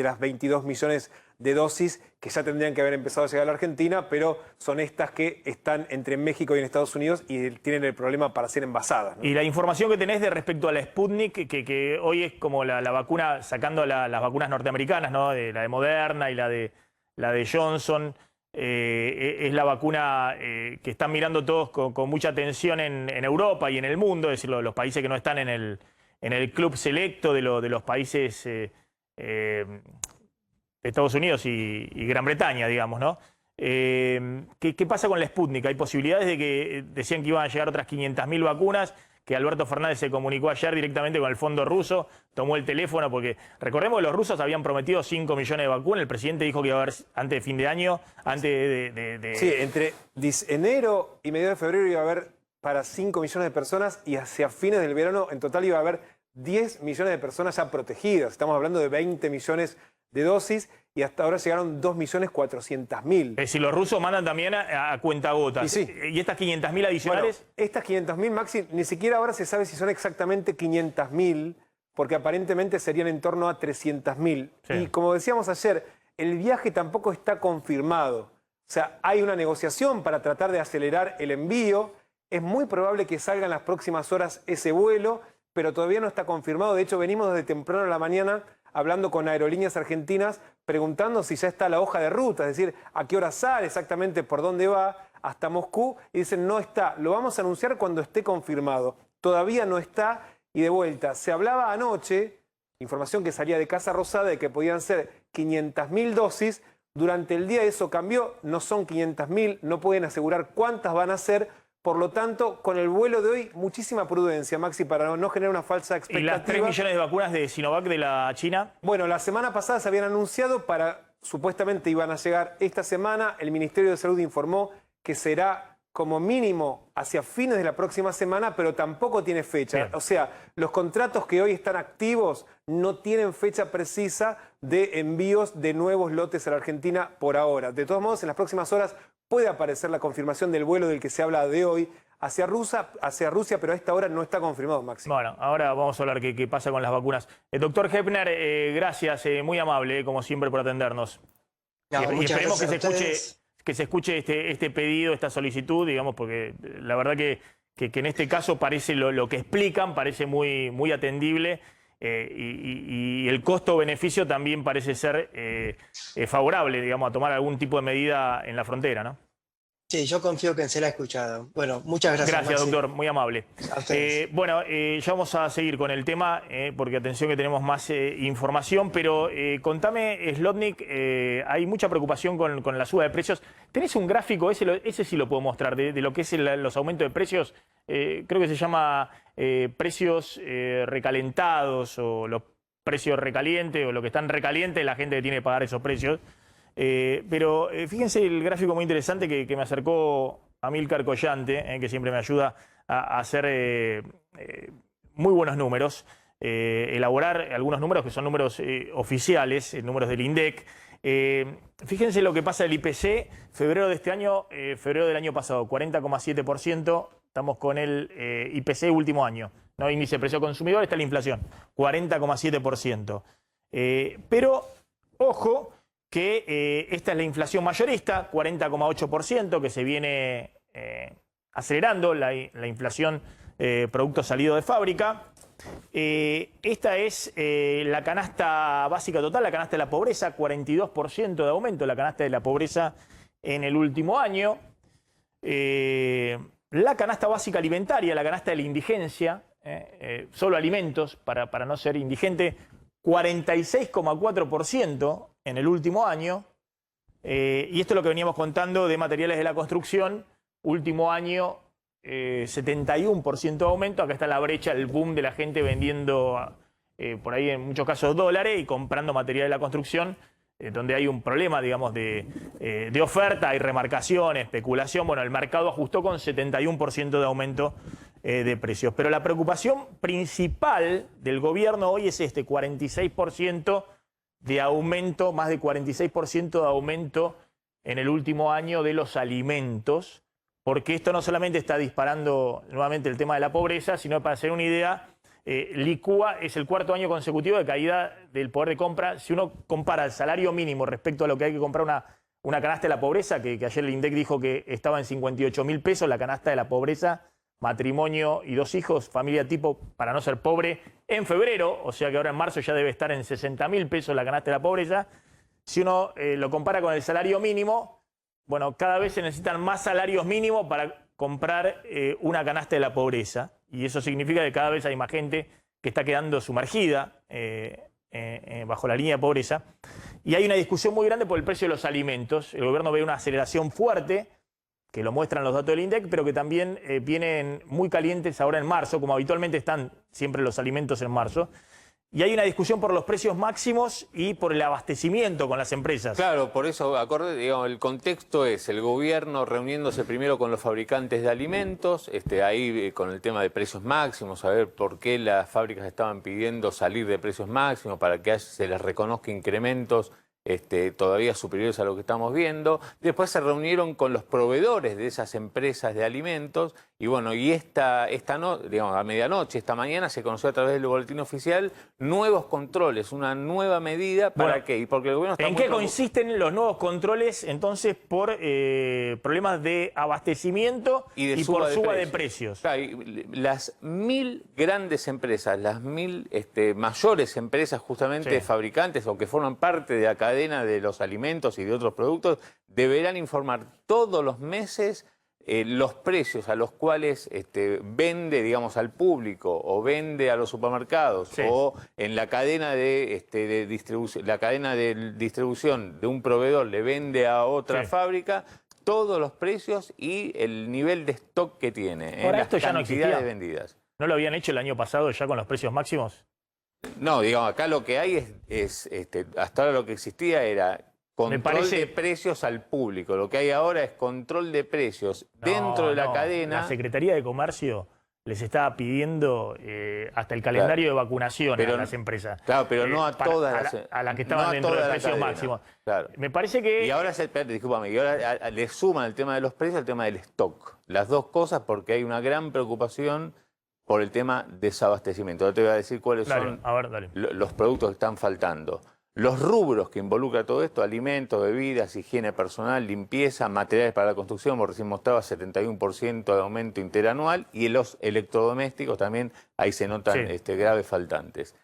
las 22 millones de dosis que ya tendrían que haber empezado a llegar a la Argentina, pero son estas que están entre México y en Estados Unidos y tienen el problema para ser envasadas, ¿no? Y la información que tenés de respecto a la Sputnik, que hoy es como la vacuna, sacando las vacunas norteamericanas, ¿no? La de Moderna y la de Johnson, es la vacuna que están mirando todos con mucha atención en Europa y en el mundo, es decir, los países que no están en el club selecto de los países de Estados Unidos y Gran Bretaña, digamos, ¿no? ¿Qué pasa con la Sputnik? ¿Hay posibilidades de que decían que iban a llegar otras 500.000 vacunas? Que Alberto Fernández se comunicó ayer directamente con el fondo ruso, tomó el teléfono, porque recordemos que los rusos habían prometido 5 millones de vacunas, el presidente dijo que iba a haber antes de fin de año, antes de... Sí, entre enero y mediados de febrero iba a haber para 5 millones de personas y hacia fines del verano en total iba a haber 10 millones de personas ya protegidas. Estamos hablando de 20 millones de dosis y hasta ahora llegaron 2.400.000. Es decir, los rusos mandan también a cuentagotas. Y, sí. ¿Y estas 500.000 adicionales? Bueno, estas 500.000, Maxi, ni siquiera ahora se sabe si son exactamente 500.000, porque aparentemente serían en torno a 300.000. Sí. Y como decíamos ayer, el viaje tampoco está confirmado. O sea, hay una negociación para tratar de acelerar el envío. Es muy probable que salga en las próximas horas ese vuelo, pero todavía no está confirmado. De hecho, venimos desde temprano a la mañana hablando con Aerolíneas Argentinas, preguntando si ya está la hoja de ruta, es decir, a qué hora sale, exactamente por dónde va, hasta Moscú, y dicen no está, lo vamos a anunciar cuando esté confirmado. Todavía no está, y de vuelta, se hablaba anoche, información que salía de Casa Rosada, de que podían ser 500.000 dosis, durante el día eso cambió, no son 500.000, no pueden asegurar cuántas van a ser. Por lo tanto, con el vuelo de hoy, muchísima prudencia, Maxi, para no generar una falsa expectativa. ¿Y las 3 millones de vacunas de Sinovac de la China? Bueno, la semana pasada se habían anunciado para supuestamente iban a llegar esta semana. El Ministerio de Salud informó que será como mínimo hacia fines de la próxima semana, pero tampoco tiene fecha. Bien. O sea, los contratos que hoy están activos no tienen fecha precisa de envíos de nuevos lotes a la Argentina por ahora. De todos modos, en las próximas horas puede aparecer la confirmación del vuelo del que se habla de hoy hacia Rusia, pero a esta hora no está confirmado, Maxi. Bueno, ahora vamos a hablar qué pasa con las vacunas. Doctor Heppner, gracias, muy amable, como siempre, por atendernos. No, y esperemos gracias que se escuche este pedido, esta solicitud, digamos, porque la verdad que en este caso parece lo que explican, parece muy atendible. Y el costo-beneficio también parece ser favorable, digamos, a tomar algún tipo de medida en la frontera, ¿no? Sí, yo confío que será escuchado. Bueno, muchas gracias. Gracias, Maxi. doctor, muy amable. Bueno, ya vamos a seguir con el tema, porque atención que tenemos más información, pero contame, Zlotnik, hay mucha preocupación con la suba de precios. ¿Tenés un gráfico? Ese sí lo puedo mostrar, de lo que es los aumentos de precios. Creo que se llama precios recalentados o los precios recalientes o lo que están recalientes, la gente que tiene que pagar esos precios. Pero fíjense el gráfico muy interesante que me acercó Amílcar Collante, que siempre me ayuda a hacer muy buenos números, elaborar algunos números que son números oficiales, números del INDEC. Fíjense lo que pasa del IPC, febrero de este año, febrero del año pasado, 40,7%, estamos con el IPC último año, ¿no? Índice de precio consumidor, está la inflación, 40,7%. Pero, ojo, que esta es la inflación mayorista, 40,8%, que se viene acelerando la inflación producto salido de fábrica. Esta es la canasta básica total, la canasta de la pobreza, 42% de aumento, la canasta de la pobreza en el último año. La canasta básica alimentaria, la canasta de la indigencia, solo alimentos para no ser indigente, 46,4% en el último año. Y esto es lo que veníamos contando de materiales de la construcción. Último año, 71% de aumento. Acá está la brecha, el boom de la gente vendiendo, por ahí en muchos casos, dólares y comprando material de la construcción, donde hay un problema, digamos, de oferta, hay remarcación, especulación. Bueno, el mercado ajustó con 71% de aumento de precios. Pero la preocupación principal del gobierno hoy es 46% de aumento, más de 46% de aumento en el último año de los alimentos, porque esto no solamente está disparando nuevamente el tema de la pobreza, sino, para hacer una idea, licúa, es el cuarto año consecutivo de caída del poder de compra. Si uno compara el salario mínimo respecto a lo que hay que comprar una canasta de la pobreza, que ayer el INDEC dijo que estaba en 58.000 pesos, la canasta de la pobreza, matrimonio y 2 hijos, familia tipo para no ser pobre, en febrero, o sea que ahora en marzo ya debe estar en 60.000 pesos la canasta de la pobreza. Si uno lo compara con el salario mínimo, bueno, cada vez se necesitan más salarios mínimos para comprar una canasta de la pobreza. Y eso significa que cada vez hay más gente que está quedando sumergida bajo la línea de pobreza. Y hay una discusión muy grande por el precio de los alimentos. El gobierno ve una aceleración fuerte, que lo muestran los datos del INDEC, pero que también vienen muy calientes ahora en marzo, como habitualmente están siempre los alimentos en marzo. Y hay una discusión por los precios máximos y por el abastecimiento con las empresas. Claro, por eso, acorde, digamos, el contexto es el gobierno reuniéndose primero con los fabricantes de alimentos, ahí con el tema de precios máximos, a ver por qué las fábricas estaban pidiendo salir de precios máximos para que se les reconozca incrementos todavía superiores a lo que estamos viendo. Después se reunieron con los proveedores de esas empresas de alimentos y bueno, y digamos, a medianoche, esta mañana, se conoció a través del boletín oficial nuevos controles, una nueva medida. ¿Para qué? Y porque el gobierno está ¿En qué consisten los nuevos controles, entonces, por problemas de abastecimiento y por suba de precios? Claro, las 1000 grandes empresas, las 1000 mayores empresas justamente fabricantes o que forman parte de la cadena de los alimentos y de otros productos, deberán informar todos los meses los precios a los cuales vende, digamos, al público o vende a los supermercados o en la cadena de distribución de un proveedor le vende a otra fábrica, todos los precios y el nivel de stock que tiene. Ahora, esto ya no existía. De vendidas. ¿No lo habían hecho el año pasado ya con los precios máximos? No, digamos, acá lo que hay es hasta ahora lo que existía era control de precios al público. Lo que hay ahora es control de precios dentro de la cadena. La Secretaría de Comercio les está pidiendo hasta el calendario de vacunación a las empresas. Claro, pero no a todas a las que estaban dentro de precios máximos. Claro. Me parece que... Y ahora, discúlpame, y ahora le suman el tema de los precios al tema del stock. Las dos cosas, porque hay una gran preocupación por el tema de desabastecimiento. Ahora te voy a decir cuáles son los productos que están faltando. Los rubros que involucra todo esto: alimentos, bebidas, higiene personal, limpieza, materiales para la construcción, como recién mostraba, 71% de aumento interanual, y los electrodomésticos también, ahí se notan graves faltantes.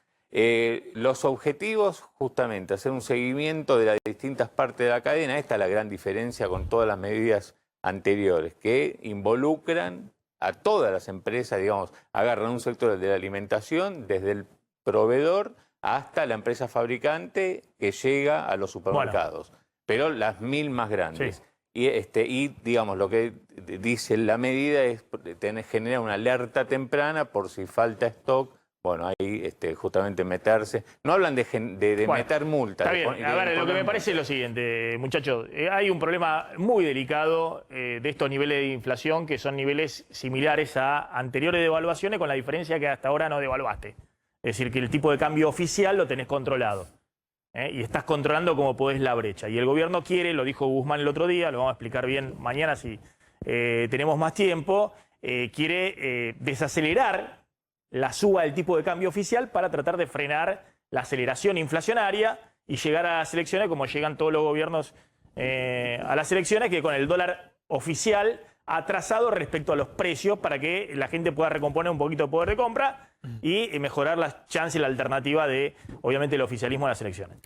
Los objetivos, justamente, hacer un seguimiento de las distintas partes de la cadena. Esta es la gran diferencia con todas las medidas anteriores, que involucran a todas las empresas, digamos, agarran un sector de la alimentación, desde el proveedor hasta la empresa fabricante que llega a los supermercados, pero las 1000 más grandes. Y digamos, lo que dice la medida es generar una alerta temprana por si falta stock. Bueno, ahí justamente meterse. No hablan de meter multas. Está bien. A ver, lo que me parece es lo siguiente, muchachos. Hay un problema muy delicado de estos niveles de inflación, que son niveles similares a anteriores devaluaciones, con la diferencia que hasta ahora no devaluaste. Es decir, que el tipo de cambio oficial lo tenés controlado. Y estás controlando como podés la brecha. Y el gobierno quiere, lo dijo Guzmán el otro día, lo vamos a explicar bien mañana si tenemos más tiempo, quiere desacelerar la suba del tipo de cambio oficial para tratar de frenar la aceleración inflacionaria y llegar a las elecciones como llegan todos los gobiernos a las elecciones, que con el dólar oficial atrasado respecto a los precios, para que la gente pueda recomponer un poquito de poder de compra y mejorar las chances y la alternativa de, obviamente, el oficialismo en las elecciones.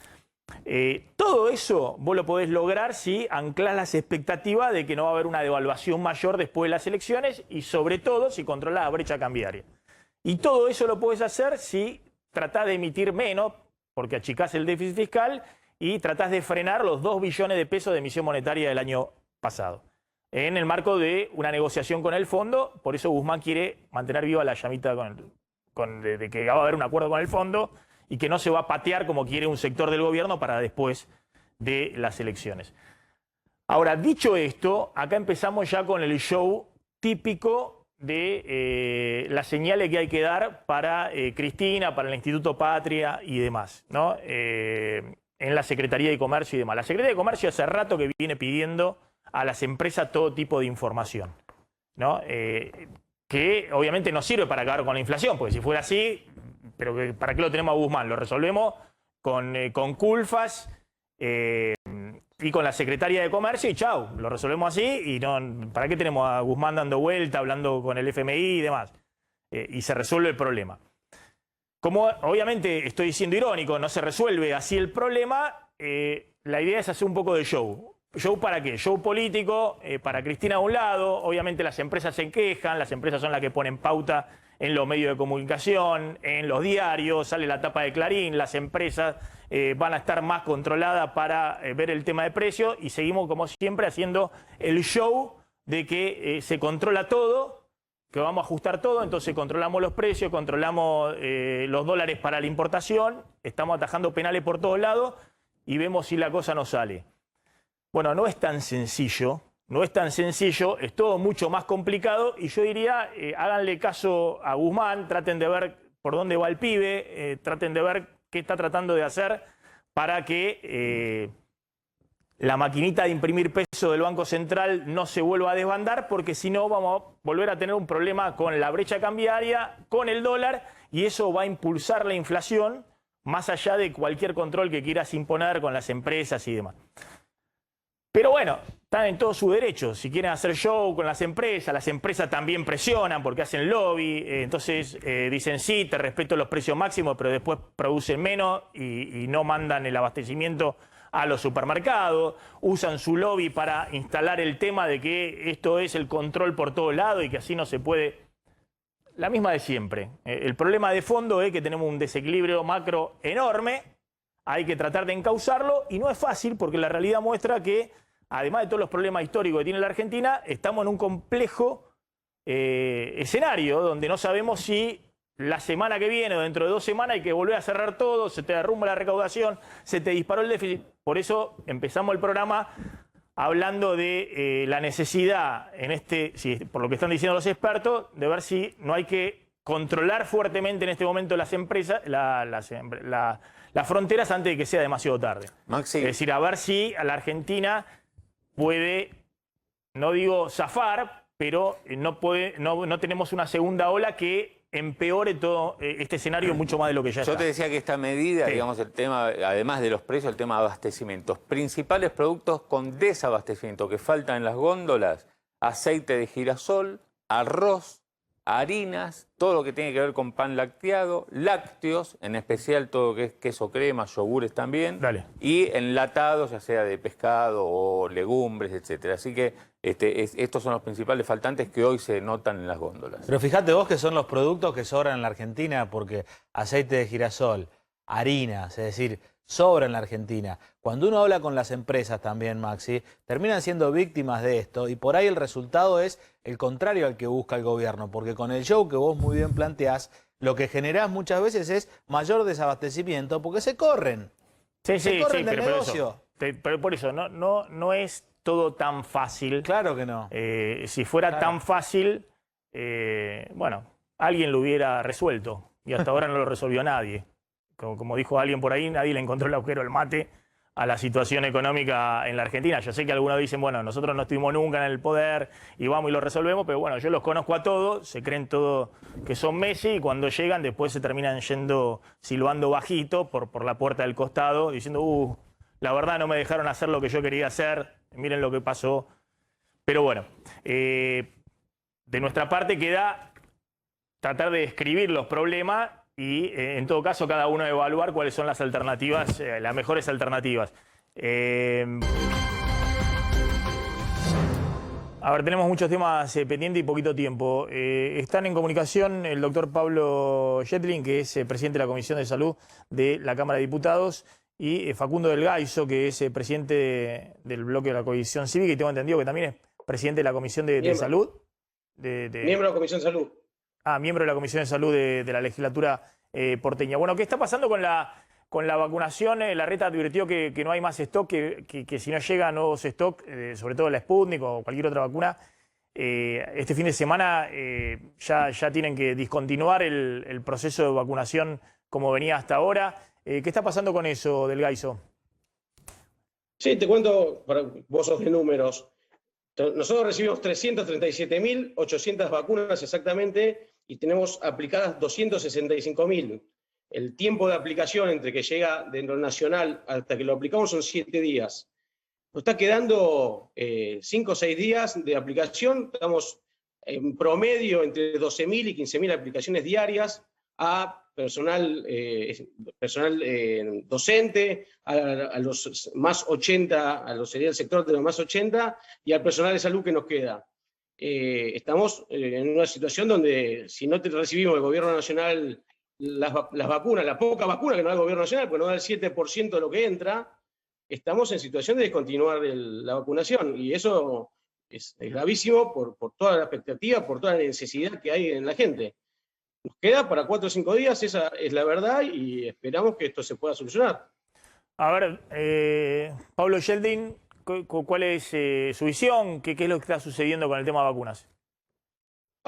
Todo eso vos lo podés lograr si anclás las expectativas de que no va a haber una devaluación mayor después de las elecciones, y sobre todo si controlás la brecha cambiaria. Y todo eso lo podés hacer si tratás de emitir menos, porque achicás el déficit fiscal, y tratás de frenar los 2 billones de pesos de emisión monetaria del año pasado, en el marco de una negociación con el fondo. Por eso Guzmán quiere mantener viva la llamita de que va a haber un acuerdo con el fondo y que no se va a patear como quiere un sector del gobierno para después de las elecciones. Ahora, dicho esto, acá empezamos ya con el show típico de las señales que hay que dar para Cristina, para el Instituto Patria y demás, ¿no? En la Secretaría de Comercio y demás. La Secretaría de Comercio hace rato que viene pidiendo a las empresas todo tipo de información, ¿no? Que obviamente no sirve para acabar con la inflación, porque si fuera así, pero ¿para qué lo tenemos a Guzmán? Lo resolvemos con Culfas y con la Secretaría de Comercio y chau, lo resolvemos así. Y no, ¿para qué tenemos a Guzmán dando vuelta, hablando con el FMI y demás? Y se resuelve el problema. Como obviamente estoy siendo irónico, no se resuelve así el problema, la idea es hacer un poco de show. ¿Show para qué? Show político, para Cristina a un lado. Obviamente las empresas se quejan, las empresas son las que ponen pauta en los medios de comunicación, en los diarios, sale la tapa de Clarín, las empresas van a estar más controladas para ver el tema de precios, y seguimos como siempre haciendo el show de que se controla todo, que vamos a ajustar todo, entonces controlamos los precios, controlamos los dólares para la importación, estamos atajando penales por todos lados y vemos si la cosa no sale. Bueno, no es tan sencillo, es todo mucho más complicado, y yo diría, háganle caso a Guzmán, traten de ver por dónde va el pibe, traten de ver qué está tratando de hacer para que la maquinita de imprimir peso del Banco Central no se vuelva a desbandar, porque si no vamos a volver a tener un problema con la brecha cambiaria, con el dólar, y eso va a impulsar la inflación más allá de cualquier control que quieras imponer con las empresas y demás. Pero bueno, están en todo su derecho. Si quieren hacer show con las empresas también presionan porque hacen lobby. Entonces dicen, sí, te respeto los precios máximos, pero después producen menos y no mandan el abastecimiento a los supermercados. Usan su lobby para instalar el tema de que esto es el control por todos lados y que así no se puede. La misma de siempre. El problema de fondo es que tenemos un desequilibrio macro enorme. Hay que tratar de encauzarlo, y no es fácil, porque la realidad muestra que, además de todos los problemas históricos que tiene la Argentina, estamos en un complejo escenario donde no sabemos si la semana que viene o dentro de 2 semanas hay que volver a cerrar todo, se te derrumba la recaudación, se te disparó el déficit. Por eso empezamos el programa hablando de la necesidad, por lo que están diciendo los expertos, de ver si no hay que controlar fuertemente en este momento las empresas, las fronteras antes de que sea demasiado tarde. Maxi. Es decir, a ver si a la Argentina puede, no digo zafar, pero no tenemos una segunda ola que empeore todo este escenario mucho más de lo que ya está. Yo te decía que esta medida, Sí. digamos, el tema, además de los precios, el tema de abastecimientos. Principales productos con desabastecimiento que faltan en las góndolas: aceite de girasol, arroz, harinas, todo lo que tiene que ver con pan lácteado, lácteos, en especial todo lo que es queso crema, yogures también, y enlatados, ya sea de pescado o legumbres, etcétera. Así que estos son los principales faltantes que hoy se notan en las góndolas. Pero fíjate vos que son los productos que sobran en la Argentina, porque aceite de girasol, harinas, es decir, sobra en la Argentina. Cuando uno habla con las empresas también, Maxi, terminan siendo víctimas de esto y por ahí el resultado es el contrario al que busca el gobierno, porque con el show que vos muy bien planteás, lo que generás muchas veces es mayor desabastecimiento porque se corren. Se corren del negocio. Pero por eso, no es todo tan fácil. Claro que no. Si fuera tan fácil, bueno, alguien lo hubiera resuelto y hasta ahora no lo resolvió nadie. Como dijo alguien por ahí, nadie le encontró el agujero al mate a la situación económica en la Argentina. Yo sé que algunos dicen, bueno, nosotros no estuvimos nunca en el poder y vamos y lo resolvemos, pero bueno, yo los conozco a todos, se creen todo que son Messi y cuando llegan después se terminan yendo, silbando bajito por la puerta del costado, diciendo, la verdad no me dejaron hacer lo que yo quería hacer, miren lo que pasó. Pero bueno, de nuestra parte queda tratar de describir los problemas y en todo caso cada uno evaluar cuáles son las alternativas, las mejores alternativas. A ver, tenemos muchos temas pendientes y poquito tiempo. Están en comunicación el doctor Pablo Yedlin, que es presidente de la Comisión de Salud de la Cámara de Diputados, y Facundo del Gaiso, que es presidente del bloque de la Coalición Cívica, y tengo entendido que también es presidente de la Comisión de Salud. Miembro de la Comisión de Salud. Miembro de la Comisión de Salud de la legislatura porteña. Bueno, ¿qué está pasando con la vacunación? La Reta advirtió que no hay más stock, que si no llega nuevos stock, sobre todo la Sputnik o cualquier otra vacuna, este fin de semana ya tienen que discontinuar el proceso de vacunación como venía hasta ahora. ¿Qué está pasando con eso, Del Gaiso? Sí, te cuento, vos sos de números. Nosotros recibimos 337.800 vacunas exactamente y tenemos aplicadas 265.000. El tiempo de aplicación entre que llega dentro del nacional hasta que lo aplicamos son 7 días. Nos está quedando 5 o 6 días de aplicación. Estamos en promedio entre 12.000 y 15.000 aplicaciones diarias a personal docente, a los más 80, sería el sector de los más 80, y al personal de salud que nos queda. Estamos en una situación donde si no recibimos del gobierno nacional las vacunas, la poca vacuna que nos da el gobierno nacional, porque nos da el 7% de lo que entra, estamos en situación de descontinuar la vacunación, y eso es gravísimo por toda la expectativa, por toda la necesidad que hay en la gente. Nos queda para 4 o 5 días, esa es la verdad, y esperamos que esto se pueda solucionar. A ver, Pablo Yedlin, ¿cuál es su visión? ¿Qué es lo que está sucediendo con el tema de vacunas?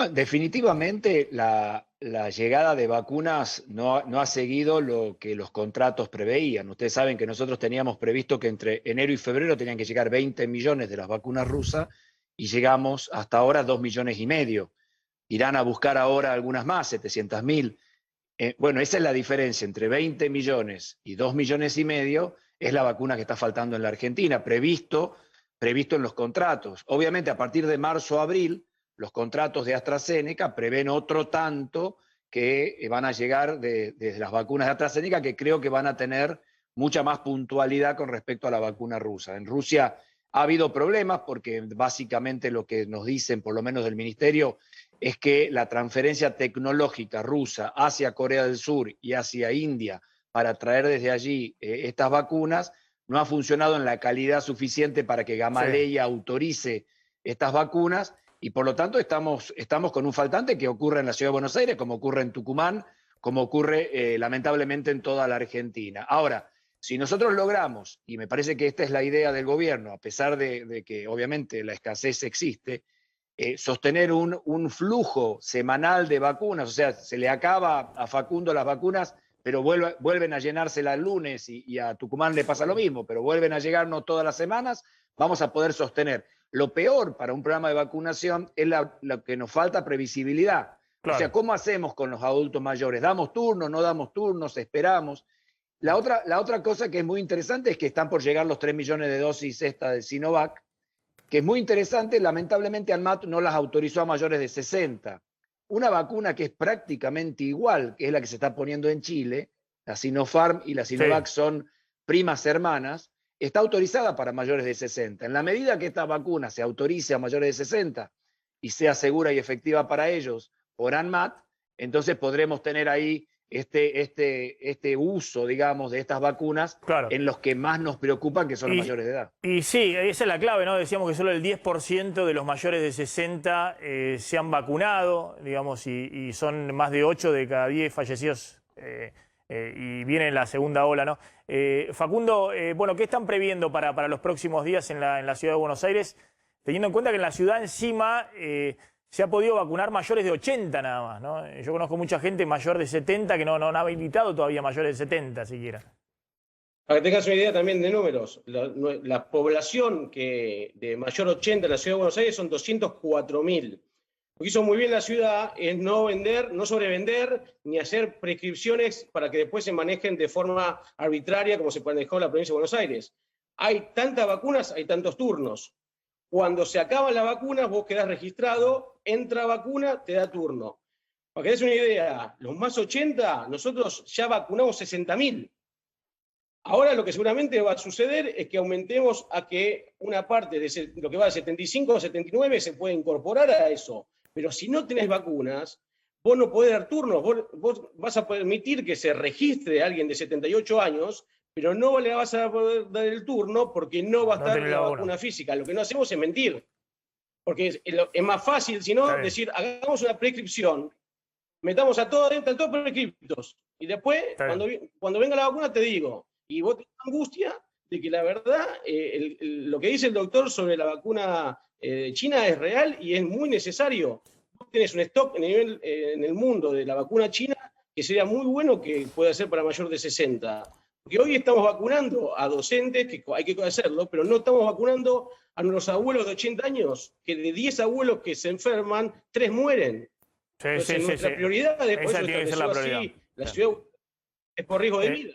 Definitivamente la llegada de vacunas no ha seguido lo que los contratos preveían. Ustedes saben que nosotros teníamos previsto que entre enero y febrero tenían que llegar 20 millones de las vacunas rusas y llegamos hasta ahora 2,5 millones. Irán a buscar ahora algunas más, 700.000. Bueno, esa es la diferencia entre 20 millones y 2,5 millones, es la vacuna que está faltando en la Argentina, previsto en los contratos. Obviamente, a partir de marzo o abril, los contratos de AstraZeneca prevén otro tanto que van a llegar de las vacunas de AstraZeneca, que creo que van a tener mucha más puntualidad con respecto a la vacuna rusa. En Rusia ha habido problemas porque básicamente lo que nos dicen, por lo menos del Ministerio, es que la transferencia tecnológica rusa hacia Corea del Sur y hacia India para traer desde allí estas vacunas no ha funcionado en la calidad suficiente para que Gamaleya autorice estas vacunas, Y por lo tanto estamos con un faltante que ocurre en la Ciudad de Buenos Aires, como ocurre en Tucumán, como ocurre lamentablemente en toda la Argentina. Ahora, si nosotros logramos, y me parece que esta es la idea del gobierno, a pesar de que obviamente la escasez existe, sostener un flujo semanal de vacunas, o sea, se le acaba a Facundo las vacunas, pero vuelven a llenársela el lunes y a Tucumán le pasa lo mismo, pero vuelven a llegarnos todas las semanas, vamos a poder sostener. Lo peor para un programa de vacunación es lo que nos falta previsibilidad. Claro. O sea, ¿cómo hacemos con los adultos mayores? ¿Damos turnos, no damos turnos, esperamos? La otra cosa que es muy interesante es que están por llegar los 3 millones de dosis de Sinovac, que es muy interesante. Lamentablemente ANMAT no las autorizó a mayores de 60. Una vacuna que es prácticamente igual, que es la que se está poniendo en Chile, la Sinopharm y la Sinovac son primas hermanas, está autorizada para mayores de 60. En la medida que esta vacuna se autorice a mayores de 60 y sea segura y efectiva para ellos por ANMAT, entonces podremos tener ahí este uso, digamos, de estas vacunas en los que más nos preocupan, que son los mayores de edad. Y sí, esa es la clave, ¿no? Decíamos que solo el 10% de los mayores de 60 se han vacunado, digamos, y son más de 8 de cada 10 fallecidos y viene la segunda ola, ¿no? Facundo, bueno, ¿qué están previendo para los próximos días en la ciudad de Buenos Aires? Teniendo en cuenta que en la ciudad encima se ha podido vacunar mayores de 80 nada más, ¿no? Yo conozco mucha gente mayor de 70 que no han habilitado todavía mayores de 70 siquiera. Para que tengas una idea también de números, la población de mayor 80 en la ciudad de Buenos Aires son 204.000. Lo que hizo muy bien la ciudad es no vender, no sobrevender, ni hacer prescripciones para que después se manejen de forma arbitraria como se manejó en la provincia de Buenos Aires. Hay tantas vacunas, hay tantos turnos. Cuando se acaban las vacunas, vos quedás registrado, entra vacuna, te da turno. Para que des una idea, los más 80, nosotros ya vacunamos 60.000. Ahora lo que seguramente va a suceder es que aumentemos a que una parte de lo que va de 75 a 79 se puede incorporar a eso. Pero si no tenés vacunas, vos no podés dar turnos, vos vas a permitir que se registre a alguien de 78 años, pero no le vas a poder dar el turno porque no va a estar la vacuna física. Lo que no hacemos es mentir. Porque es más fácil, si no, decir, hagamos una prescripción, metamos a todos dentro, a todos prescriptos. Y después, cuando venga la vacuna, te digo. Y vos tenés angustia de que la verdad, lo que dice el doctor sobre la vacuna china es real y es muy necesario. Vos tenés un stock en el mundo de la vacuna china que sería muy bueno que pueda ser para mayor de 60. Porque hoy estamos vacunando a docentes, que hay que hacerlo, pero no estamos vacunando a los abuelos de 80 años, que de 10 abuelos que se enferman, 3 mueren. Entonces, nuestra prioridad, por eso estableció así, la ciudad es por riesgo de vida.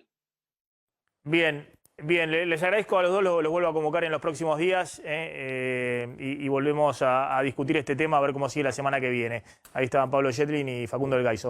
Bien, les agradezco a los dos, los vuelvo a convocar en los próximos días y volvemos a discutir este tema, a ver cómo sigue la semana que viene. Ahí estaban Pablo Yetlin y Facundo El Gaizo.